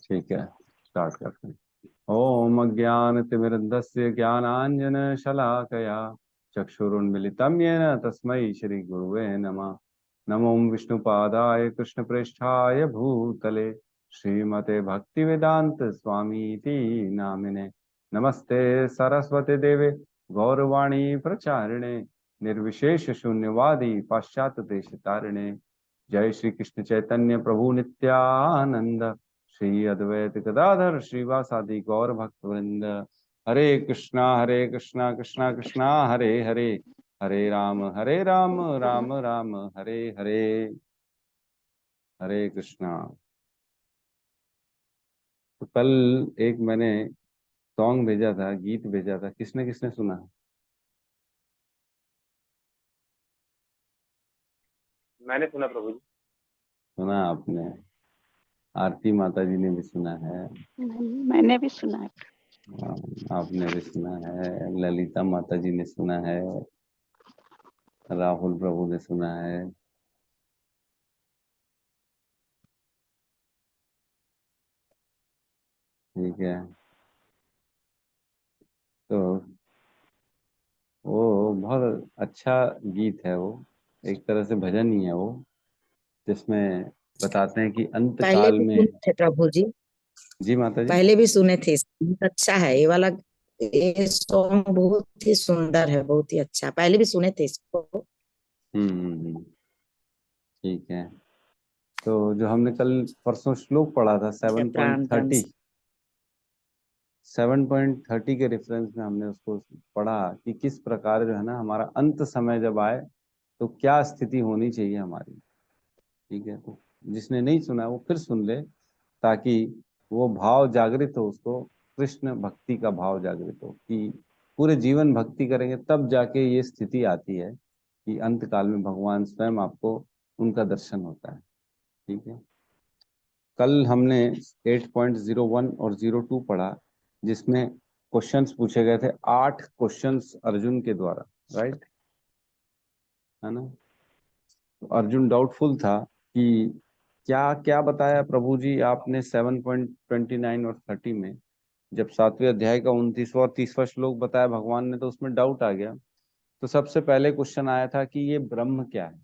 ठीक है, स्टार्ट करते हैं। ओम अज्ञानतिमिरन्धस्य ज्ञानाञ्जनशलाकया चक्षुरुन्मिलितं येन तस्मै श्रीगुरुवे नमः। नमो विष्णुपादाय कृष्णप्रेष्ठाय भूतले श्रीमते भक्तिवेदांत स्वामीति नामिने। नमस्ते सरस्वती देवे गौरवाणी प्रचारिणे निर्विशेष शून्यवादी पाश्चात्य देश तारिणे। जय श्री कृष्ण चैतन्य प्रभु नित्यानंद श्री अद्वैत गदाधर श्रीवासादि गौर भक्त वृंद। हरे कृष्णा कृष्णा कृष्णा हरे हरे, हरे राम राम राम हरे हरे। हरे कृष्णा। तो कल एक मैंने सॉन्ग भेजा था, गीत भेजा था, किसने किसने सुना? मैंने सुना प्रभु जी। सुना आपने? आरती माता जी ने भी सुना है। मैंने भी सुना है। हाँ, आपने भी सुना है, ललिता माता जी ने सुना है, राहुल प्रभु ने सुना है। ठीक है। तो वो बहुत अच्छा गीत है वो, एक तरह से भजन ही है वो, जिसमें बताते हैं कि अंत पहले काल भी में। सुने थे प्रभु जी। जी माता जी। पहले भी सुने थे, बहुत अच्छा है ये वाला। ये सॉन्ग बहुत ही सुंदर है, बहुत ही अच्छा। पहले भी सुने थे इसको। ठीक है। तो जो हमने कल परसों श्लोक पढ़ा था प्राण धन 7.30, 7.30 के रेफरेंस में हमने उसको पढ़ा कि किस प्रकार जो है ना हमारा अंत समय जब आए तो क्या स्थिति होनी चाहिए हमारी। ठीक है, तो जिसने नहीं सुना वो फिर सुन ले, ताकि वो भाव जागृत हो, उसको कृष्ण भक्ति का भाव जागृत हो कि पूरे जीवन भक्ति करेंगे तब जाके ये स्थिति आती है कि अंत काल में भगवान स्वयं आपको उनका दर्शन होता है। ठीक है। कल हमने 8.01 और 02 पढ़ा, जिसमें क्वेश्चंस पूछे गए थे, 8 क्वेश्चंस अर्जुन के द्वारा, राइट है ना। तो अर्जुन डाउटफुल था कि क्या क्या बताया प्रभु जी आपने 7.29 और 30 में, जब 7वें अध्याय का 29वां और 30वां श्लोक बताया भगवान ने, तो उसमें डाउट आ गया। तो सबसे पहले क्वेश्चन आया था कि ये ब्रह्म क्या है।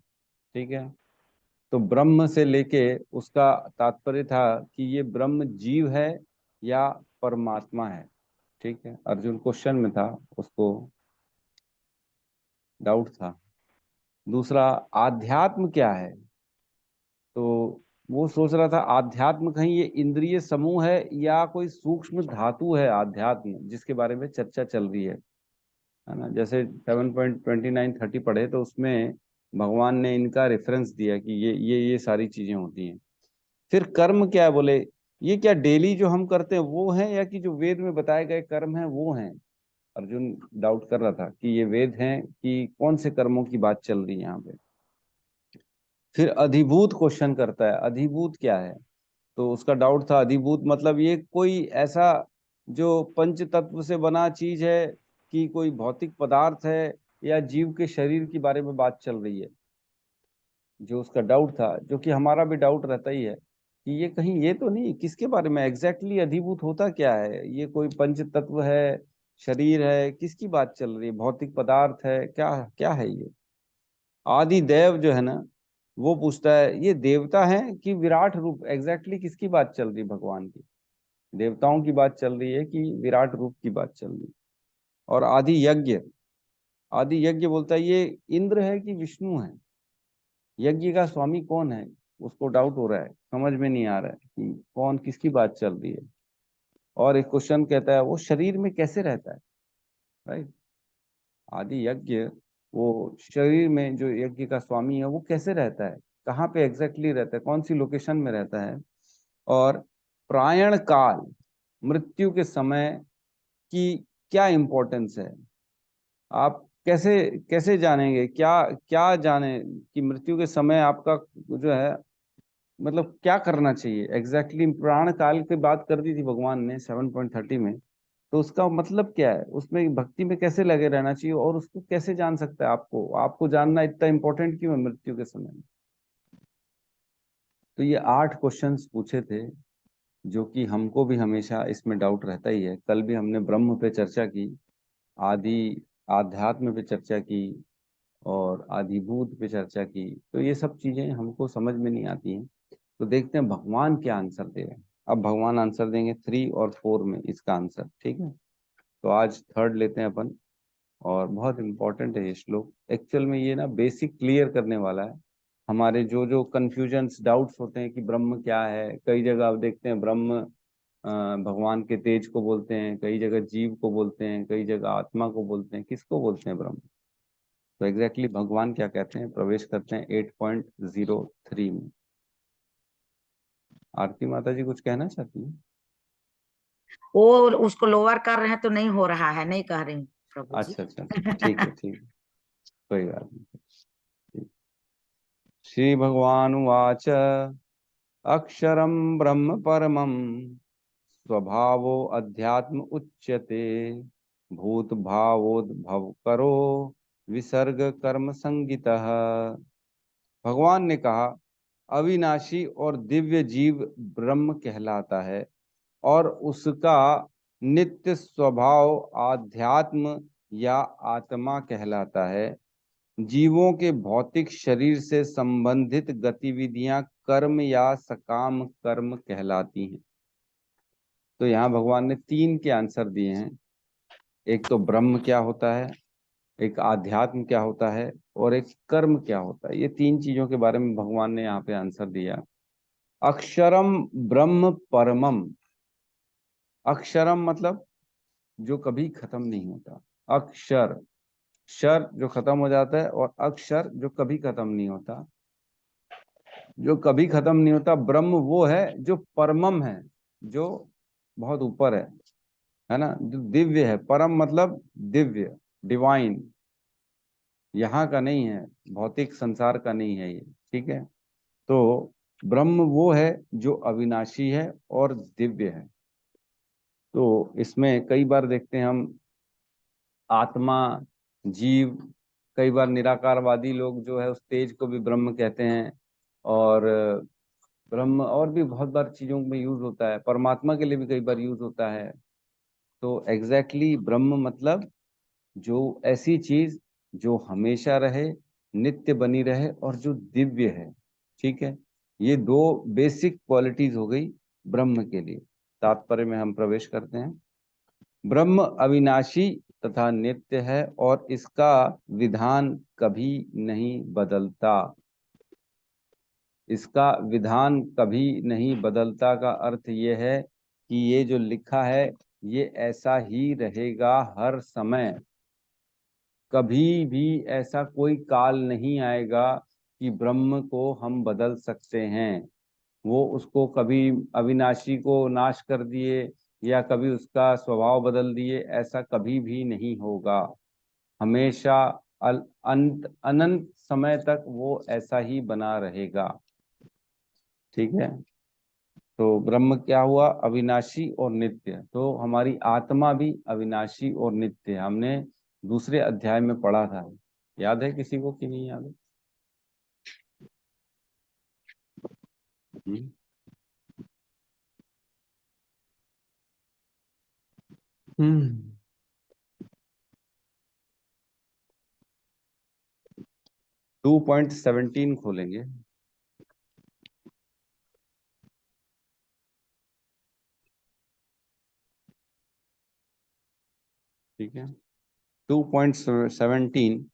ठीक है। तो ब्रह्म से लेके उसका तात्पर्य था कि ये ब्रह्म जीव है या परमात्मा है। ठीक है, अर्जुन क्वेश्चन में था, उसको डाउट था। दूसरा, आध्यात्म क्या है? तो वो सोच रहा था आध्यात्म कहीं ये इंद्रिय समूह है या कोई सूक्ष्म धातु है आध्यात्म, जिसके बारे में चर्चा चल रही है ना। जैसे 7.29-30 पढ़े तो उसमें भगवान ने इनका रेफरेंस दिया कि ये सारी चीजें होती हैं। फिर कर्म क्या है, बोले ये क्या डेली जो हम करते हैं वो है, या कि जो वेद में बताए गए कर्म हैं वो हैं। अर्जुन डाउट कर रहा था कि ये वेद हैं कि कौन से कर्मों की बात चल रही है यहाँ पे। फिर अधिभूत क्वेश्चन करता है, अधिभूत क्या है? तो उसका डाउट था, अधिभूत मतलब ये कोई ऐसा जो पंच तत्व से बना चीज है, कि कोई भौतिक पदार्थ है, या जीव के शरीर के बारे में बात चल रही है। जो उसका डाउट था, जो कि हमारा भी डाउट रहता ही है कि ये कहीं ये तो नहीं, किसके बारे में एग्जैक्टली अधिभूत होता क्या है, ये कोई पंच तत्व है, शरीर है, किसकी बात चल रही है, भौतिक पदार्थ है, क्या क्या है ये? आदि देव जो है ना, वो पूछता है ये देवता है कि विराट रूप, एग्जैक्टली किसकी बात चल रही है भगवान की? देवताओं की बात चल रही है कि विराट रूप की बात चल रही है? और आदि यज्ञ, आदि यज्ञ बोलता है ये इंद्र है कि विष्णु है, यज्ञ का स्वामी कौन है? उसको डाउट हो रहा है, समझ में नहीं आ रहा है कि कौन किसकी बात चल रही है। और एक क्वेश्चन कहता है वो शरीर में कैसे रहता है, राइट। आदि यज्ञ, वो शरीर में जो यज्ञ का स्वामी है वो कैसे रहता है, कहाँ पे एग्जैक्टली रहता है, कौन सी लोकेशन में रहता है। और प्रायण काल, मृत्यु के समय की क्या इंपॉर्टेंस है, आप कैसे कैसे जानेंगे, क्या क्या जाने कि मृत्यु के समय आपका जो है, मतलब क्या करना चाहिए एग्जैक्टली प्राण काल की बात कर दी थी भगवान ने 7.30 में। तो उसका मतलब क्या है, उसमें भक्ति में कैसे लगे रहना चाहिए, और उसको कैसे जान सकता है, आपको आपको जानना इतना इंपॉर्टेंट क्यों है मृत्यु के समय में? तो ये 8 क्वेश्चंस पूछे थे जो कि हमको भी हमेशा इसमें डाउट रहता ही है। कल भी हमने ब्रह्म पे चर्चा की, आदि आध्यात्म पे चर्चा की, और आधिभूत पे चर्चा की। तो ये सब चीजें हमको समझ में नहीं आती हैं। तो देखते हैं भगवान क्या आंसर दे रहे हैं। अब भगवान आंसर देंगे 3 और 4 में इसका आंसर, ठीक है। तो आज थर्ड लेते हैं अपन, और बहुत इंपॉर्टेंट है ये श्लोक। एक्चुअल में ये ना बेसिक क्लियर करने वाला है हमारे जो जो कंफ्यूजन्स, डाउट्स होते हैं कि ब्रह्म क्या है। कई जगह आप देखते हैं ब्रह्म भगवान के तेज को बोलते हैं, कई जगह जीव को बोलते हैं, कई जगह आत्मा को बोलते हैं। किसको बोलते हैं ब्रह्म? तो एग्जैक्टली भगवान क्या कहते हैं, प्रवेश करते हैं 8.03 में। आरती माता जी कुछ कहना चाहती हैं? वो उसको लोअर कर रहे हैं तो नहीं हो रहा है, नहीं कह रही हूँ प्रभु जी। अच्छा अच्छा अच्छा, ठीक है ठीक है, कोई बात नहीं। श्री भगवान उवाच अक्षरं ब्रह्म परमं स्वभावो अध्यात्म उच्यते भूत भावोद्भव करो विसर्ग कर्म संगितः। भगवान ने कहा, अविनाशी और दिव्य जीव ब्रह्म कहलाता है, और उसका नित्य स्वभाव आध्यात्म या आत्मा कहलाता है। जीवों के भौतिक शरीर से संबंधित गतिविधियां कर्म या सकाम कर्म कहलाती हैं। तो यहाँ भगवान ने 3 के आंसर दिए हैं। एक तो ब्रह्म क्या होता है, एक आध्यात्म क्या होता है, और एक कर्म क्या होता है। ये 3 चीजों के बारे में भगवान ने यहाँ पे आंसर दिया। अक्षरम ब्रह्म परमम। अक्षरम मतलब जो कभी खत्म नहीं होता। अक्षर, क्षर जो खत्म हो जाता है, और अक्षर जो कभी खत्म नहीं होता। जो कभी खत्म नहीं होता ब्रह्म वो है जो परमम है, जो बहुत ऊपर है ना, जो दिव्य है। परम मतलब दिव्य, डिवाइन, यहाँ का नहीं है, भौतिक संसार का नहीं है ये, ठीक है। तो ब्रह्म वो है जो अविनाशी है और दिव्य है। तो इसमें कई बार देखते हैं हम आत्मा, जीव, कई बार निराकारवादी लोग जो है उस तेज को भी ब्रह्म कहते हैं। और ब्रह्म और भी बहुत बार चीजों में यूज होता है, परमात्मा के लिए भी कई बार यूज होता है। तो एग्जैक्टली ब्रह्म मतलब जो ऐसी चीज जो हमेशा रहे, नित्य बनी रहे, और जो दिव्य है, ठीक है। ये 2 बेसिक क्वालिटीज हो गई ब्रह्म के लिए। तात्पर्य में हम प्रवेश करते हैं। ब्रह्म अविनाशी तथा नित्य है, और इसका विधान कभी नहीं बदलता। इसका विधान कभी नहीं बदलता का अर्थ ये है कि ये जो लिखा है ये ऐसा ही रहेगा हर समय। कभी भी ऐसा कोई काल नहीं आएगा कि ब्रह्म को हम बदल सकते हैं। वो उसको कभी अविनाशी को नाश कर दिए, या कभी उसका स्वभाव बदल दिए, ऐसा कभी भी नहीं होगा। हमेशा अंत अनंत समय तक वो ऐसा ही बना रहेगा, ठीक है। तो ब्रह्म क्या हुआ, अविनाशी और नित्य। तो हमारी आत्मा भी अविनाशी और नित्य है। हमने दूसरे अध्याय में पढ़ा था, याद है किसी को कि नहीं याद है? हम्म। 2.17 खोलेंगे। ठीक है, 2.17।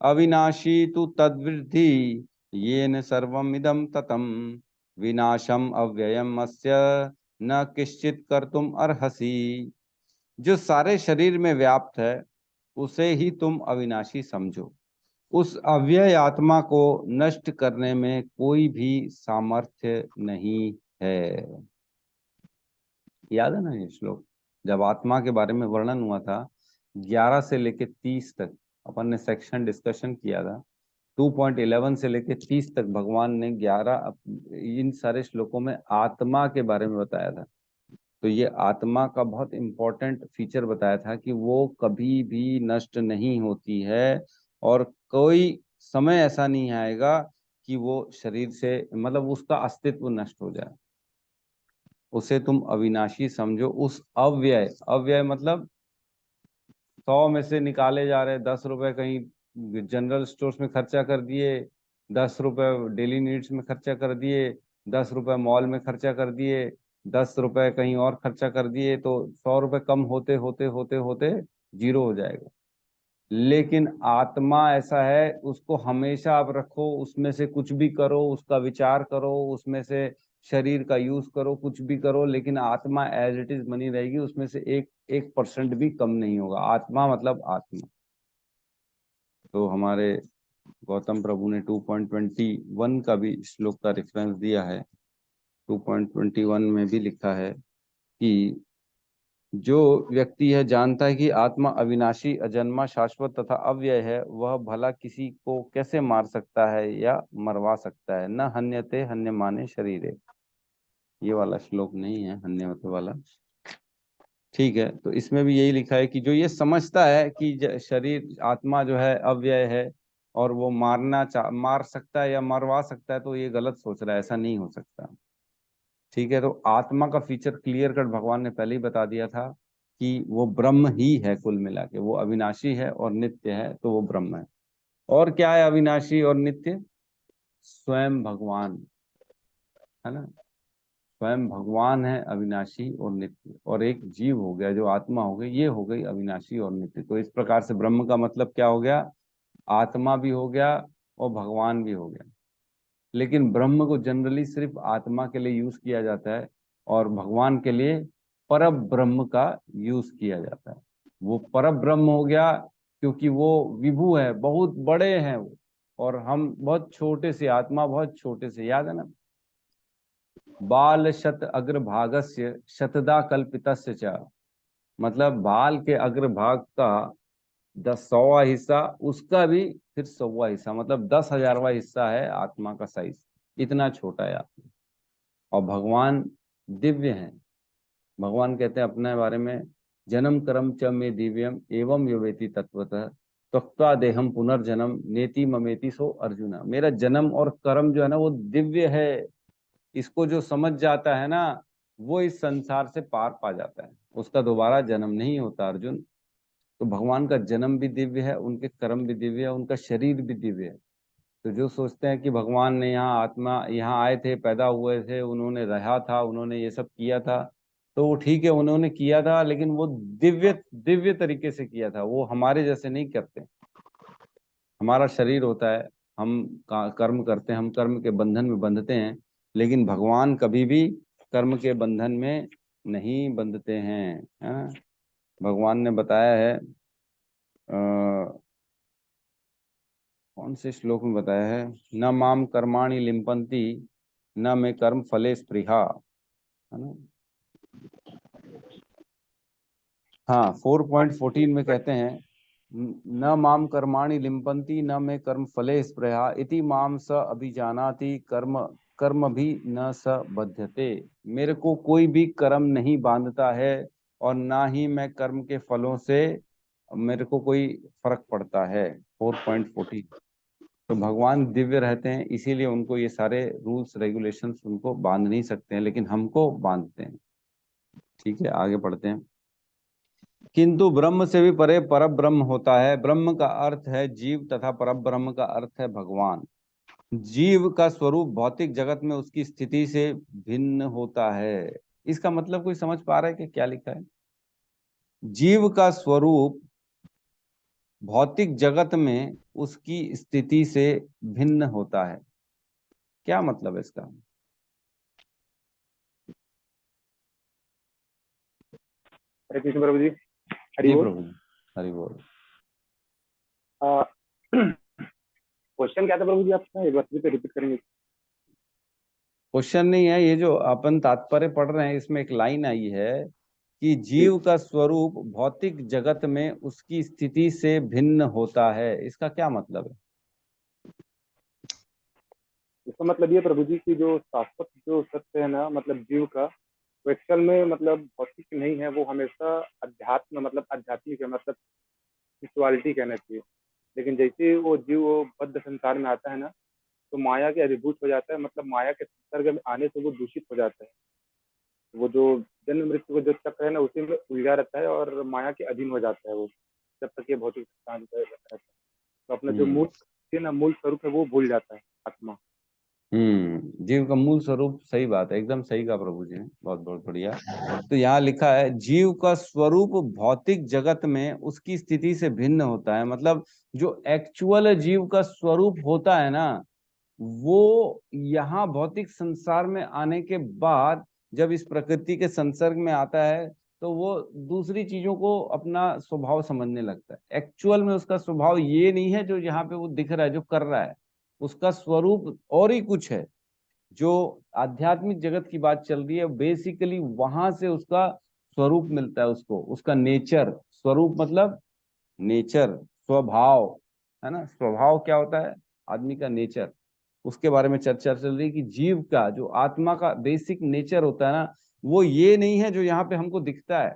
अविनाशी तु तद्वृद्धि येन सर्वम इदम ततम विनाशम अव्ययम अस्य न किश्चित कर्तुम अर्हसि। जो सारे शरीर में व्याप्त है उसे ही तुम अविनाशी समझो। उस अव्यय आत्मा को नष्ट करने में कोई भी सामर्थ्य नहीं है। याद है ना ये श्लोक? जब आत्मा के बारे में वर्णन हुआ था 11 से लेके 30 तक, अपन ने सेक्शन डिस्कशन किया था। 2.11 से लेके 30 तक भगवान ने 11 इन सारे श्लोकों में आत्मा के बारे में बताया था। तो ये आत्मा का बहुत इंपॉर्टेंट फीचर बताया था कि वो कभी भी नष्ट नहीं होती है, और कोई समय ऐसा नहीं आएगा कि वो शरीर से, मतलब उसका अस्तित्व नष्ट हो जाए। उसे तुम अविनाशी समझो। उस अव्यय, अव्यय मतलब 100 में से निकाले जा रहे 10 रुपए कहीं जनरल स्टोर्स में खर्चा कर दिए, 10 रुपए डेली नीड्स में खर्चा कर दिए, 10 रुपए मॉल में खर्चा कर दिए, 10 रुपए कहीं और खर्चा कर दिए, तो 100 रुपए कम होते होते होते होते जीरो हो जाएगा। लेकिन आत्मा ऐसा है, उसको हमेशा आप रखो, उसमें से कुछ भी करो, उसका विचार करो, उसमें से शरीर का यूज करो, कुछ भी करो, लेकिन आत्मा एज इट इज बनी रहेगी, उसमें से 1% भी कम नहीं होगा। आत्मा मतलब आत्मा। तो हमारे गौतम प्रभु ने 2.21 का भी श्लोक का रेफरेंस दिया है। 2.21 में भी लिखा है कि जो व्यक्ति यह जानता है कि आत्मा अविनाशी, अजन्मा, शाश्वत तथा अव्यय है, वह भला किसी को कैसे मार सकता है या मरवा सकता है। न हन्यते हन्यमाने शरीरे, ये वाला श्लोक नहीं है हन्यते वाला। ठीक है, तो इसमें भी यही लिखा है कि जो ये समझता है कि शरीर, आत्मा जो है अव्यय है और वो मार सकता है या मरवा सकता है, तो ये गलत सोच रहा है, ऐसा नहीं हो सकता। ठीक है, तो आत्मा का फीचर क्लियर कट भगवान ने पहले ही बता दिया था कि वो ब्रह्म ही है, कुल मिला के वो अविनाशी है और नित्य है, तो वो ब्रह्म है। और क्या है अविनाशी और नित्य? स्वयं भगवान, है ना। स्वयं भगवान है अविनाशी और नित्य, और एक जीव हो गया जो आत्मा हो गई, ये हो गई अविनाशी और नित्य। तो इस प्रकार से ब्रह्म का मतलब क्या हो गया? आत्मा भी हो गया और भगवान भी हो गया। लेकिन ब्रह्म को जनरली सिर्फ आत्मा के लिए यूज किया जाता है और भगवान के लिए पर ब्रह्म का यूज किया जाता है। वो पर ब्रह्म हो गया क्योंकि वो विभु है, बहुत बड़े हैं वो, और हम बहुत छोटे से, आत्मा बहुत छोटे से। याद है ना, बाल शत अग्रभागस्य शतदा कल्पितस्य च, मतलब बाल के अग्रभाग का 100वां हिस्सा, उसका भी फिर 100वां हिस्सा, मतलब 10,000वां हिस्सा है आत्मा का साइज। इतना छोटा है आत्मा। और भगवान दिव्य हैं। भगवान कहते हैं अपने बारे में, जन्म कर्म च में दिव्यम एवं यो वेति तत्वतः त्यक्त्वा देहम पुनर्जन्म नेति ममेति सो अर्जुना। मेरा जन्म और कर्म जो है ना, वो दिव्य है। इसको जो समझ जाता है ना, वो इस संसार से पार पा जाता है, उसका दोबारा जन्म नहीं होता अर्जुन। तो भगवान का जन्म भी दिव्य है, उनके कर्म भी दिव्य है, उनका शरीर भी दिव्य है। तो जो सोचते हैं कि भगवान ने यहाँ आत्मा, यहाँ आए थे, पैदा हुए थे, उन्होंने रहा था, उन्होंने ये सब किया था, तो वो ठीक है, उन्होंने किया था, लेकिन वो दिव्य दिव्य तरीके से किया था। वो हमारे जैसे नहीं करते। हमारा शरीर होता है, हम कर्म करते हैं, हम कर्म के बंधन में बंधते हैं, लेकिन भगवान कभी भी कर्म के बंधन में नहीं बंधते हैं, है ना। भगवान ने बताया है, कौन से श्लोक में बताया है, न माम कर्माणि लिम्पन्ति न मे कर्म फले स्पृहा, है ना। हाँ, 4.14 में कहते हैं, न माम कर्माणि लिम्पन्ति न मे कर्म फले स्पृहा इति माम स अभिजानाति कर्म कर्म भी न स बध्यते। मेरे को कोई भी कर्म नहीं बांधता है और ना ही मैं कर्म के फलों से मेरे को कोई फर्क पड़ता है। 4.14। तो भगवान दिव्य रहते हैं, इसीलिए उनको ये सारे रूल्स रेगुलेशंस उनको बांध नहीं सकते हैं, लेकिन हमको बांधते हैं। ठीक है, आगे पढ़ते हैं। किंतु ब्रह्म से भी परे पर ब्रह्म होता है। ब्रह्म का अर्थ है जीव तथा पर ब्रह्म का अर्थ है भगवान। जीव का स्वरूप भौतिक जगत में उसकी स्थिति से भिन्न होता है। इसका मतलब कोई समझ पा रहा है कि क्या लिखा है? जीव का स्वरूप भौतिक जगत में उसकी स्थिति से भिन्न होता है। क्या मतलब है इसका? हरे कृष्ण प्रभु जी। हरि जी बोल। प्रभु, हरि बोल। क्वेश्चन क्या था प्रभु जी आपका, एक बार फिर रिपीट करेंगे? क्वेश्चन नहीं है, ये जो अपन तात्पर्य पढ़ रहे हैं, इसमें एक लाइन आई है कि जी, जीव का स्वरूप भौतिक जगत में उसकी स्थिति से भिन्न होता है। इसका क्या मतलब है? इसका मतलब ये प्रभु जी कि जो शाश्वत जो सत्य है ना, मतलब जीव का, वो एक्चुअल में मतलब भौतिक नहीं है, वो हमेशा अध्यात्म मतलब आध्यात्मिक है, मतलब स्पिरिचुअलिटी कहना चाहिए। लेकिन जैसे वो जीव वो बद्ध संसार में आता है ना, तो माया के अधिभूत हो जाता है, मतलब माया के संसर्ग में आने से वो दूषित हो जाता है। वो जो जन्म मृत्यु का जो चक्र है ना, उसी में उलझा रहता है और माया के अधीन हो जाता है वो, जब तक ये भौतिक संसार में रहता है। तो अपना जो मूल है ना, मूल स्वरूप है, वो भूल जाता है आत्मा। जीव का मूल स्वरूप, सही बात है, एकदम सही कहा प्रभु जी ने, बहुत बहुत बढ़िया। तो यहाँ लिखा है जीव का स्वरूप भौतिक जगत में उसकी स्थिति से भिन्न होता है। मतलब जो एक्चुअल जीव का स्वरूप होता है ना, वो यहाँ भौतिक संसार में आने के बाद जब इस प्रकृति के संसर्ग में आता है तो वो दूसरी चीजों को अपना स्वभाव समझने लगता है। एक्चुअल में उसका स्वभाव ये नहीं है जो यहाँ पे वो दिख रहा है, जो कर रहा है। उसका स्वरूप और ही कुछ है। जो आध्यात्मिक जगत की बात चल रही है, बेसिकली वहां से उसका स्वरूप मिलता है उसको, उसका नेचर। स्वरूप मतलब नेचर, स्वभाव, है ना। स्वभाव क्या होता है, आदमी का नेचर, उसके बारे में चर्चा चल रही है कि जीव का जो आत्मा का बेसिक नेचर होता है ना, वो ये नहीं है जो यहाँ पे हमको दिखता है,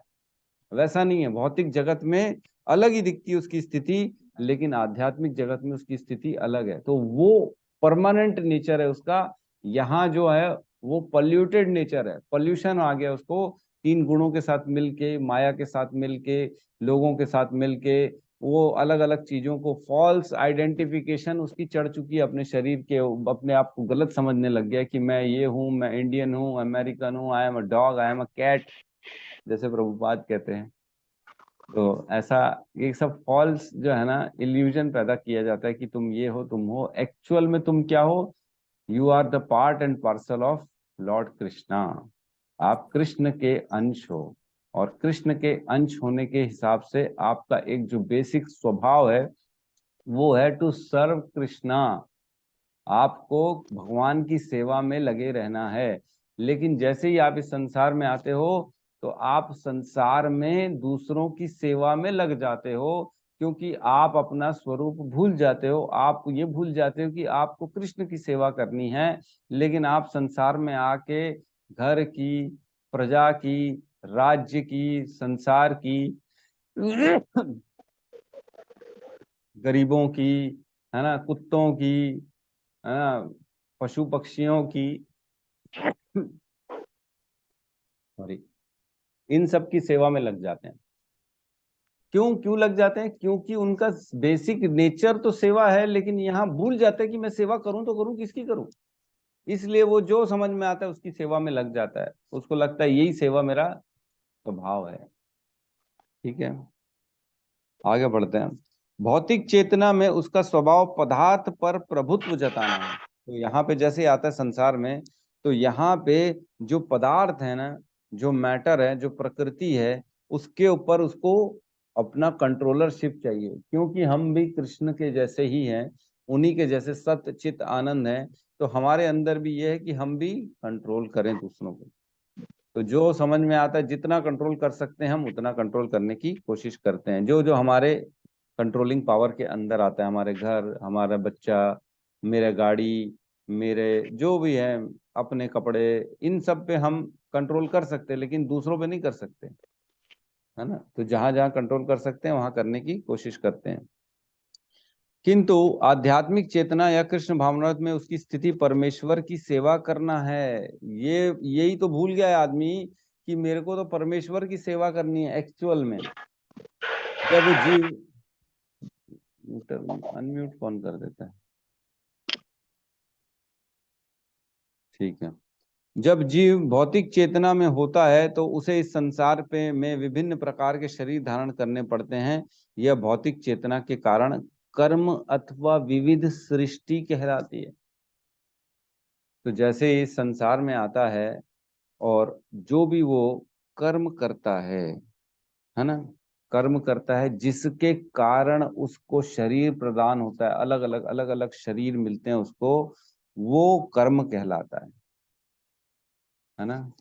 वैसा नहीं है। भौतिक जगत में अलग ही दिखती है उसकी स्थिति, लेकिन आध्यात्मिक जगत में उसकी स्थिति अलग है। तो वो परमानेंट नेचर है उसका। यहाँ जो है वो पॉल्यूटेड नेचर है, पॉल्यूशन आ गया उसको, तीन गुणों के साथ मिलके, माया के साथ मिलके, लोगों के साथ मिलके, वो अलग अलग चीजों को, फॉल्स आइडेंटिफिकेशन उसकी चढ़ चुकी है अपने शरीर के, अपने आप को गलत समझने लग गया कि मैं ये हूँ, मैं इंडियन हूँ, अमेरिकन हूँ, I am a dog, I am a cat, जैसे प्रभुपाद कहते हैं। तो ऐसा ये सब फॉल्स जो है ना, इल्यूजन पैदा किया जाता है कि तुम ये हो, तुम हो। एक्चुअल में तुम क्या हो, you are the part and parcel of lord Krishna. आप कृष्ण के अंश हो, और कृष्ण के अंश होने के हिसाब से आपका एक जो बेसिक स्वभाव है वो है टू सर्व कृष्णा। आपको भगवान की सेवा में लगे रहना है। लेकिन जैसे ही आप इस संसार में आते हो तो आप संसार में दूसरों की सेवा में लग जाते हो, क्योंकि आप अपना स्वरूप भूल जाते हो। आप ये भूल जाते हो कि आपको कृष्ण की सेवा करनी है, लेकिन आप संसार में आके घर की, प्रजा की, राज्य की, संसार की, गरीबों की, है ना, कुत्तों की, है ना, पशु पक्षियों की, सॉरी, इन सब की सेवा में लग जाते हैं। क्यों क्यों लग जाते हैं? क्योंकि उनका बेसिक नेचर तो सेवा है, लेकिन यहाँ भूल जाते हैं कि मैं सेवा करूं तो करूं किसकी करूं। इसलिए वो जो समझ में आता है उसकी सेवा में लग जाता है, उसको लगता है यही सेवा मेरा स्वभाव है। ठीक है, आगे बढ़ते हैं। भौतिक चेतना में उसका स्वभाव पदार्थ पर प्रभुत्व जताना है। तो यहाँ पे जैसे आता है संसार में, तो यहाँ पे जो पदार्थ है ना, जो मैटर है, जो प्रकृति है, उसके ऊपर उसको अपना कंट्रोलरशिप चाहिए। क्योंकि हम भी कृष्ण के जैसे ही हैं, उन्हीं के जैसे सत्य चित आनंद है। तो हमारे अंदर भी ये है कि हम भी कंट्रोल करें दूसरों को। तो जो समझ में आता है, जितना कंट्रोल कर सकते हैं हम उतना कंट्रोल करने की कोशिश करते हैं। जो जो हमारे कंट्रोलिंग पावर के अंदर आता है, हमारे घर, हमारा बच्चा, मेरे गाड़ी, मेरे जो भी है, अपने कपड़े, इन सब पे हम कंट्रोल कर सकते हैं, लेकिन दूसरों पे नहीं कर सकते, है ना। तो जहां जहां कंट्रोल कर सकते हैं वहां करने की कोशिश करते हैं। किंतु आध्यात्मिक चेतना या कृष्ण भावनामृत में उसकी स्थिति परमेश्वर की सेवा करना है। ये यही तो भूल गया है आदमी कि मेरे को तो परमेश्वर की सेवा करनी है एक्चुअल में। जब जीव, अनम्यूट कौन कर देता है, ठीक है। जब जीव भौतिक चेतना में होता है तो उसे इस संसार पे में विभिन्न प्रकार के शरीर धारण करने पड़ते हैं। यह भौतिक चेतना के कारण कर्म अथवा विविध सृष्टि कहलाती है। तो जैसे इस संसार में आता है और जो भी वो कर्म करता है ना, कर्म करता है जिसके कारण उसको शरीर प्रदान होता है, अलग अलग शरीर मिलते हैं उसको, वो कर्म कहलाता है ना।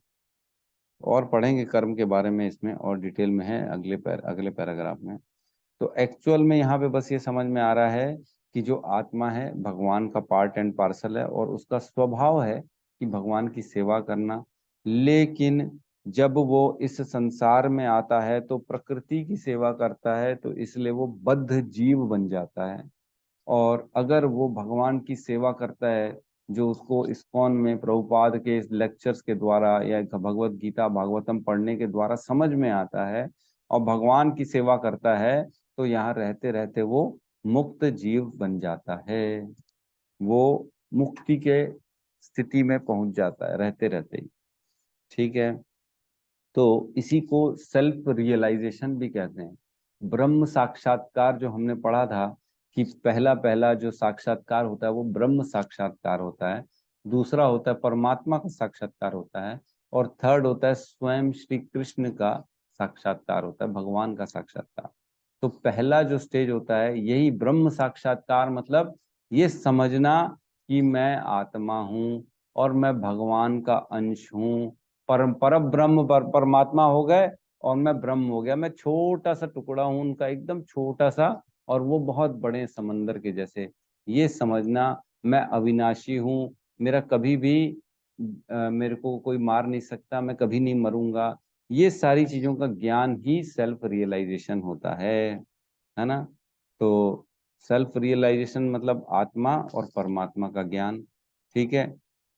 और पढ़ेंगे कर्म के बारे में, इसमें और डिटेल में है अगले पैराग्राफ में। तो एक्चुअल में यहाँ पे बस ये समझ में आ रहा है कि जो आत्मा है भगवान का पार्ट एंड पार्सल है, और उसका स्वभाव है कि भगवान की सेवा करना। लेकिन जब वो इस संसार में आता है तो प्रकृति की सेवा करता है, तो इसलिए वो बद्ध जीव बन जाता है। और अगर वो भगवान की सेवा करता है जो उसको इस्कॉन में प्रभुपाद के लेक्चर्स के द्वारा या भगवत गीता भागवतम पढ़ने के द्वारा समझ में आता है और भगवान की सेवा करता है, तो यहाँ रहते रहते वो मुक्त जीव बन जाता है, वो मुक्ति के स्थिति में पहुंच जाता है रहते रहते ही। ठीक है, तो इसी को सेल्फ रियलाइजेशन भी कहते हैं। ब्रह्म साक्षात्कार जो हमने पढ़ा था कि पहला पहला जो साक्षात्कार होता है वो ब्रह्म साक्षात्कार होता है, दूसरा होता है परमात्मा का साक्षात्कार होता है, और थर्ड होता है स्वयं श्री कृष्ण का साक्षात्कार होता है, भगवान का साक्षात्कार। तो पहला जो स्टेज होता है यही ब्रह्म साक्षात्कार, मतलब ये समझना कि मैं आत्मा हूँ और मैं भगवान का अंश हूँ, पर ब्रह्म परमात्मा हो गए और मैं ब्रह्म हो गया, मैं छोटा सा टुकड़ा हूं उनका, एकदम छोटा सा, और वो बहुत बड़े समंदर के जैसे। ये समझना मैं अविनाशी हूँ, मेरा कभी भी मेरे को कोई मार नहीं सकता, मैं कभी नहीं मरूंगा, ये सारी चीजों का ज्ञान ही सेल्फ रियलाइजेशन होता है ना। तो सेल्फ रियलाइजेशन मतलब आत्मा और परमात्मा का ज्ञान। ठीक है,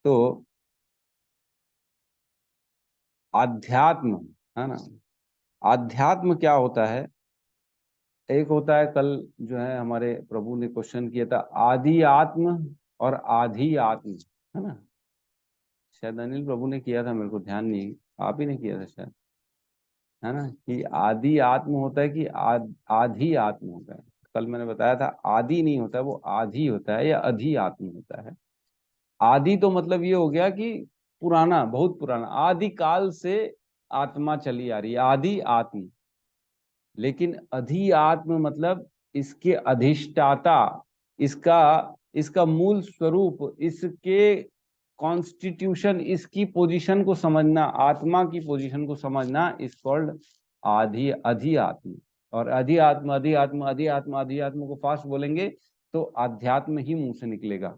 तो आध्यात्म, है ना, आध्यात्म क्या होता है? एक होता है, कल जो है हमारे प्रभु ने क्वेश्चन किया था, आदि आत्म और आधि आत्म, है ना, शायद अनिल प्रभु ने किया था, मेरे को ध्यान नहीं, आप ही ने किया था शायद, है ना, कि आदि आत्म होता है कि आधि आत्म होता है। कल मैंने बताया था आदि नहीं होता है, वो आधि होता है या अधि आत्म होता है। आदि तो मतलब ये हो गया कि पुराना, बहुत पुराना, आदि काल से आत्मा चली आ रही है, आदि आत्म। लेकिन अधि आत्म मतलब इसके अधिष्ठाता, इसका इसका मूल स्वरूप, इसके कॉन्स्टिट्यूशन, इसकी पोजीशन को समझना, आत्मा की पोजीशन को समझना इज कॉल्ड आधि अधि आत्म। और अधि आत्म अधि आत्म अधि आत्म अधि आत्म को फास्ट बोलेंगे तो आध्यात्म ही मुंह से निकलेगा,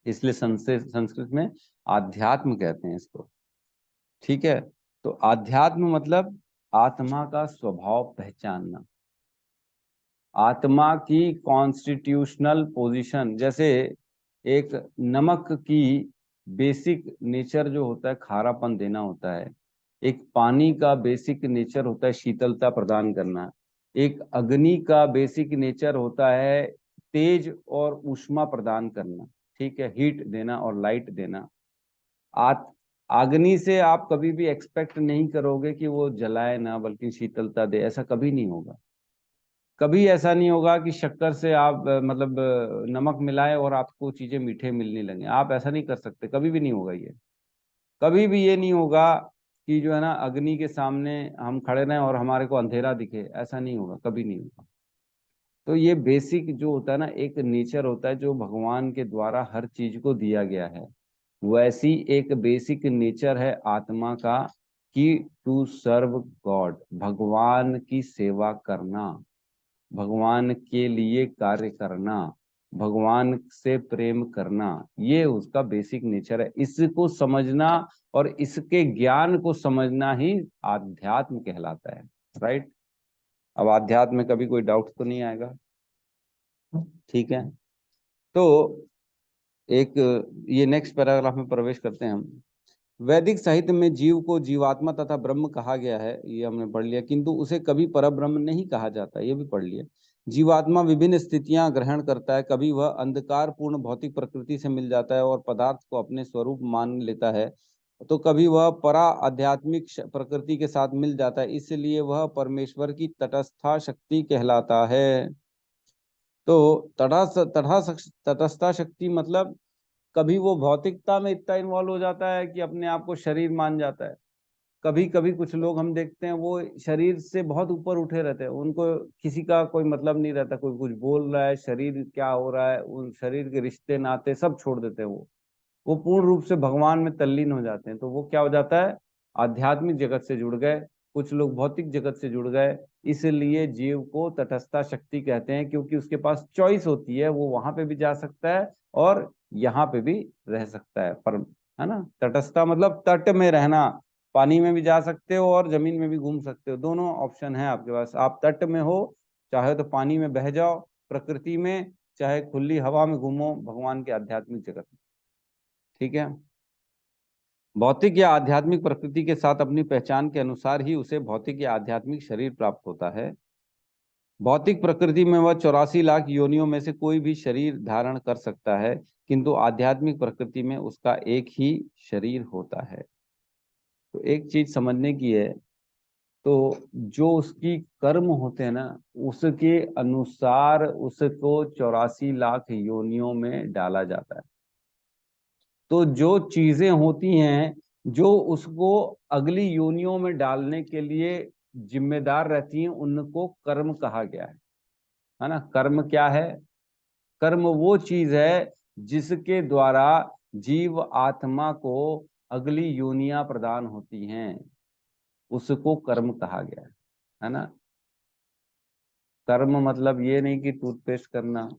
इसलिए संस्कृत में आध्यात्म कहते हैं इसको। ठीक है, तो आध्यात्म मतलब आत्मा का स्वभाव पहचानना, आत्मा की कॉन्स्टिट्यूशनल पोजीशन। जैसे एक नमक की बेसिक नेचर जो होता है खारापन देना होता है, एक पानी का बेसिक नेचर होता है शीतलता प्रदान करना, एक अग्नि का बेसिक नेचर होता है तेज और ऊष्मा प्रदान करना, ठीक है, हीट देना और लाइट देना। अग्नि से आप कभी भी एक्सपेक्ट नहीं करोगे कि वो जलाए ना बल्कि शीतलता दे, ऐसा कभी नहीं होगा। कभी ऐसा नहीं होगा कि शक्कर से आप मतलब नमक मिलाएं और आपको चीजें मीठे मिलने लगे, आप ऐसा नहीं कर सकते, कभी भी नहीं होगा ये। कभी भी ये नहीं होगा कि जो है ना अग्नि के सामने हम खड़े रहें और हमारे को अंधेरा दिखे, ऐसा नहीं होगा, कभी नहीं होगा। तो ये बेसिक जो होता है ना, एक नेचर होता है जो भगवान के द्वारा हर चीज को दिया गया है, वैसी एक बेसिक नेचर है आत्मा का कि टू सर्व गॉड, भगवान की सेवा करना, भगवान के लिए कार्य करना, भगवान से प्रेम करना, ये उसका बेसिक नेचर है। इसको समझना और इसके ज्ञान को समझना ही आध्यात्म कहलाता है। राइट, अब आध्यात्म में कभी कोई डाउट तो नहीं आएगा? ठीक है, तो एक ये नेक्स्ट पैराग्राफ में प्रवेश करते हैं हम। वैदिक साहित्य में जीव को जीवात्मा तथा ब्रह्म कहा गया है, ये हमने पढ़ लिया, किंतु उसे कभी परब्रह्म नहीं कहा जाता, ये भी पढ़ लिया। जीवात्मा विभिन्न स्थितियां ग्रहण करता है, कभी वह अंधकार पूर्ण भौतिक प्रकृति से मिल जाता है और पदार्थ को अपने स्वरूप मान लेता है, तो कभी वह परा आध्यात्मिक प्रकृति के साथ मिल जाता है, इसलिए वह परमेश्वर की तटस्था शक्ति कहलाता है। तो तटस्था शक्ति मतलब कभी वो भौतिकता में इतना इन्वॉल्व हो जाता है कि अपने आप को शरीर मान जाता है। कभी कभी कुछ लोग हम देखते हैं वो शरीर से बहुत ऊपर उठे रहते हैं, उनको किसी का कोई मतलब नहीं रहता, कोई कुछ बोल रहा है, शरीर क्या हो रहा है, उन शरीर के रिश्ते नाते सब छोड़ देते हैं, वो पूर्ण रूप से भगवान में तल्लीन हो जाते हैं। तो वो क्या हो जाता है, आध्यात्मिक जगत से जुड़ गए, कुछ लोग भौतिक जगत से जुड़ गए। इसलिए जीव को तटस्था शक्ति कहते हैं, क्योंकि उसके पास चॉइस होती है, वो वहां पे भी जा सकता है और यहाँ पे भी रह सकता है, पर, है ना। तटस्था मतलब तट में रहना, पानी में भी जा सकते हो और जमीन में भी घूम सकते हो, दोनों ऑप्शन है आपके पास। आप तट में हो, चाहे तो पानी में बह जाओ प्रकृति में, चाहे खुली हवा में घूमो भगवान के आध्यात्मिक जगत में। ठीक है। भौतिक या आध्यात्मिक प्रकृति के साथ अपनी पहचान के अनुसार ही उसे भौतिक या आध्यात्मिक शरीर प्राप्त होता है। भौतिक प्रकृति में वह 84 लाख योनियों में से कोई भी शरीर धारण कर सकता है, किंतु आध्यात्मिक प्रकृति में उसका एक ही शरीर होता है। तो एक चीज समझने की है, तो जो उसकी कर्म होते हैं ना, उसके अनुसार उसको 84 लाख योनियों में डाला जाता है। तो जो चीजें होती हैं जो उसको अगली योनियों में डालने के लिए जिम्मेदार रहती हैं, उनको कर्म कहा गया है ना। कर्म क्या है? कर्म वो चीज है जिसके द्वारा जीव आत्मा को अगली योनियां प्रदान होती हैं, उसको कर्म कहा गया है ना। कर्म मतलब ये नहीं कि टूथपेस्ट करना,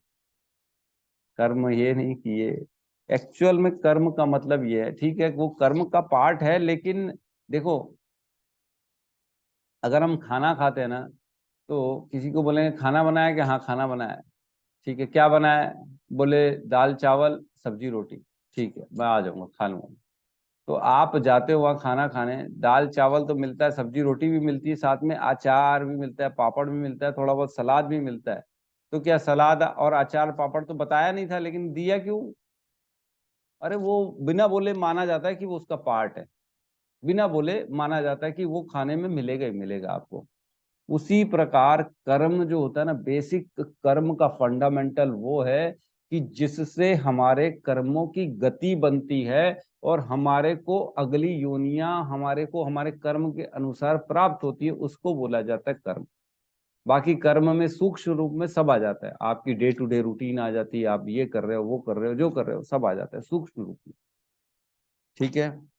कर्म ये नहीं कि ये, एक्चुअल में कर्म का मतलब ये है, ठीक है, वो कर्म का पार्ट है। लेकिन देखो, अगर हम खाना खाते हैं ना, तो किसी को बोलेंगे खाना बनाया, कि हाँ खाना बनाया, ठीक है, क्या बनाया, बोले दाल चावल सब्जी रोटी, ठीक है मैं आ जाऊंगा खा लूंगा। तो आप जाते हो वहाँ खाना खाने, दाल चावल तो मिलता है, सब्जी रोटी भी मिलती है, साथ में अचार भी मिलता है, पापड़ भी मिलता है, थोड़ा बहुत सलाद भी मिलता है। तो क्या सलाद और अचार पापड़ तो बताया नहीं था, लेकिन दिया क्यों? अरे वो बिना बोले माना जाता है कि वो उसका पार्ट है, बिना बोले माना जाता है कि वो खाने में मिलेगा ही मिलेगा आपको। उसी प्रकार कर्म जो होता है ना, बेसिक कर्म का फंडामेंटल वो है कि जिससे हमारे कर्मों की गति बनती है और हमारे को अगली योनियां हमारे को हमारे कर्म के अनुसार प्राप्त होती है, उसको बोला जाता है कर्म। बाकी कर्म में सूक्ष्म रूप में सब आ जाता है, आपकी डे टू डे रूटीन आ जाती है, आप ये कर रहे हो वो कर रहे हो जो कर रहे हो सब आ जाता है सूक्ष्म रूप में। ठीक है,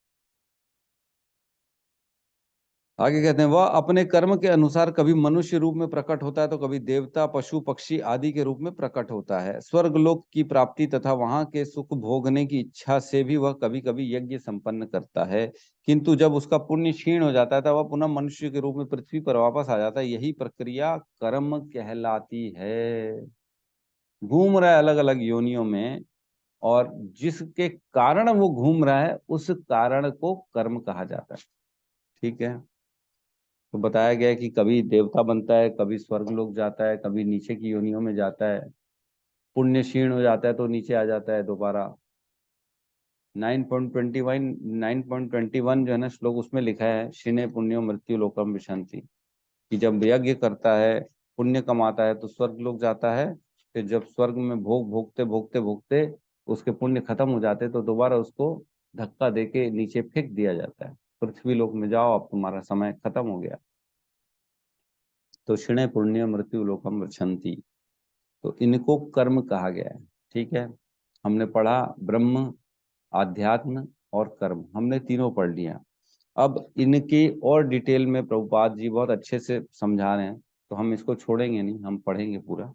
आगे कहते हैं वह अपने कर्म के अनुसार कभी मनुष्य रूप में प्रकट होता है, तो कभी देवता पशु पक्षी आदि के रूप में प्रकट होता है। स्वर्गलोक की प्राप्ति तथा वहां के सुख भोगने की इच्छा से भी वह कभी कभी यज्ञ संपन्न करता है, किंतु जब उसका पुण्य क्षीण हो जाता है तब वह पुनः मनुष्य के रूप में पृथ्वी पर वापस आ जाता है। यही प्रक्रिया कर्म कहलाती है। घूम रहा है अलग अलग योनियों में, और जिसके कारण वो घूम रहा है उस कारण को कर्म कहा जाता है। ठीक है, तो बताया गया है कि कभी देवता बनता है, कभी स्वर्ग लोक जाता है, कभी नीचे की योनियों में जाता है, पुण्य क्षीण हो जाता है तो नीचे आ जाता है दोबारा। 9.21 जो है ना श्लोक, उसमें लिखा है क्षीणे पुण्यो मृत्यु लोकम विशंति, कि जब यज्ञ करता है पुण्य कमाता है तो स्वर्ग लोक जाता है, फिर जब स्वर्ग में भोग भोगते भोगते भोगते उसके पुण्य खत्म हो जाते तो दोबारा उसको धक्का देके नीचे फेंक दिया जाता है, पृथ्वी लोक में जाओ अब तुम्हारा समय खत्म हो गया। तो क्षीणे पुण्य मृत्यु लोकम गच्छन्ति, तो इनको कर्म कहा गया है। ठीक है, हमने पढ़ा ब्रह्म, आध्यात्म और कर्म, हमने तीनों पढ़ लिया। अब इनकी और डिटेल में प्रभुपाद जी बहुत अच्छे से समझा रहे हैं, तो हम इसको छोड़ेंगे नहीं, हम पढ़ेंगे पूरा।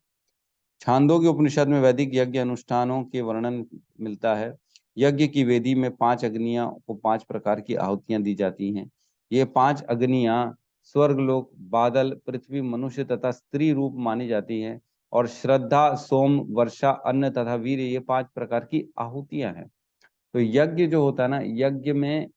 छांदोग्य उपनिषद में वैदिक यज्ञ अनुष्ठानों के वर्णन मिलता है। यज्ञ की वेदी में 5 अग्नियां को 5 प्रकार की आहुतियां दी जाती हैं। ये 5 अग्नियां स्वर्गलोक, बादल, पृथ्वी, मनुष्य तथा स्त्री रूप मानी जाती हैं। और श्रद्धा, सोम, वर्षा, अन्न तथा वीर, ये 5 प्रकार की आहुतियां हैं। तो यज्ञ जो होता है ना, यज्ञ में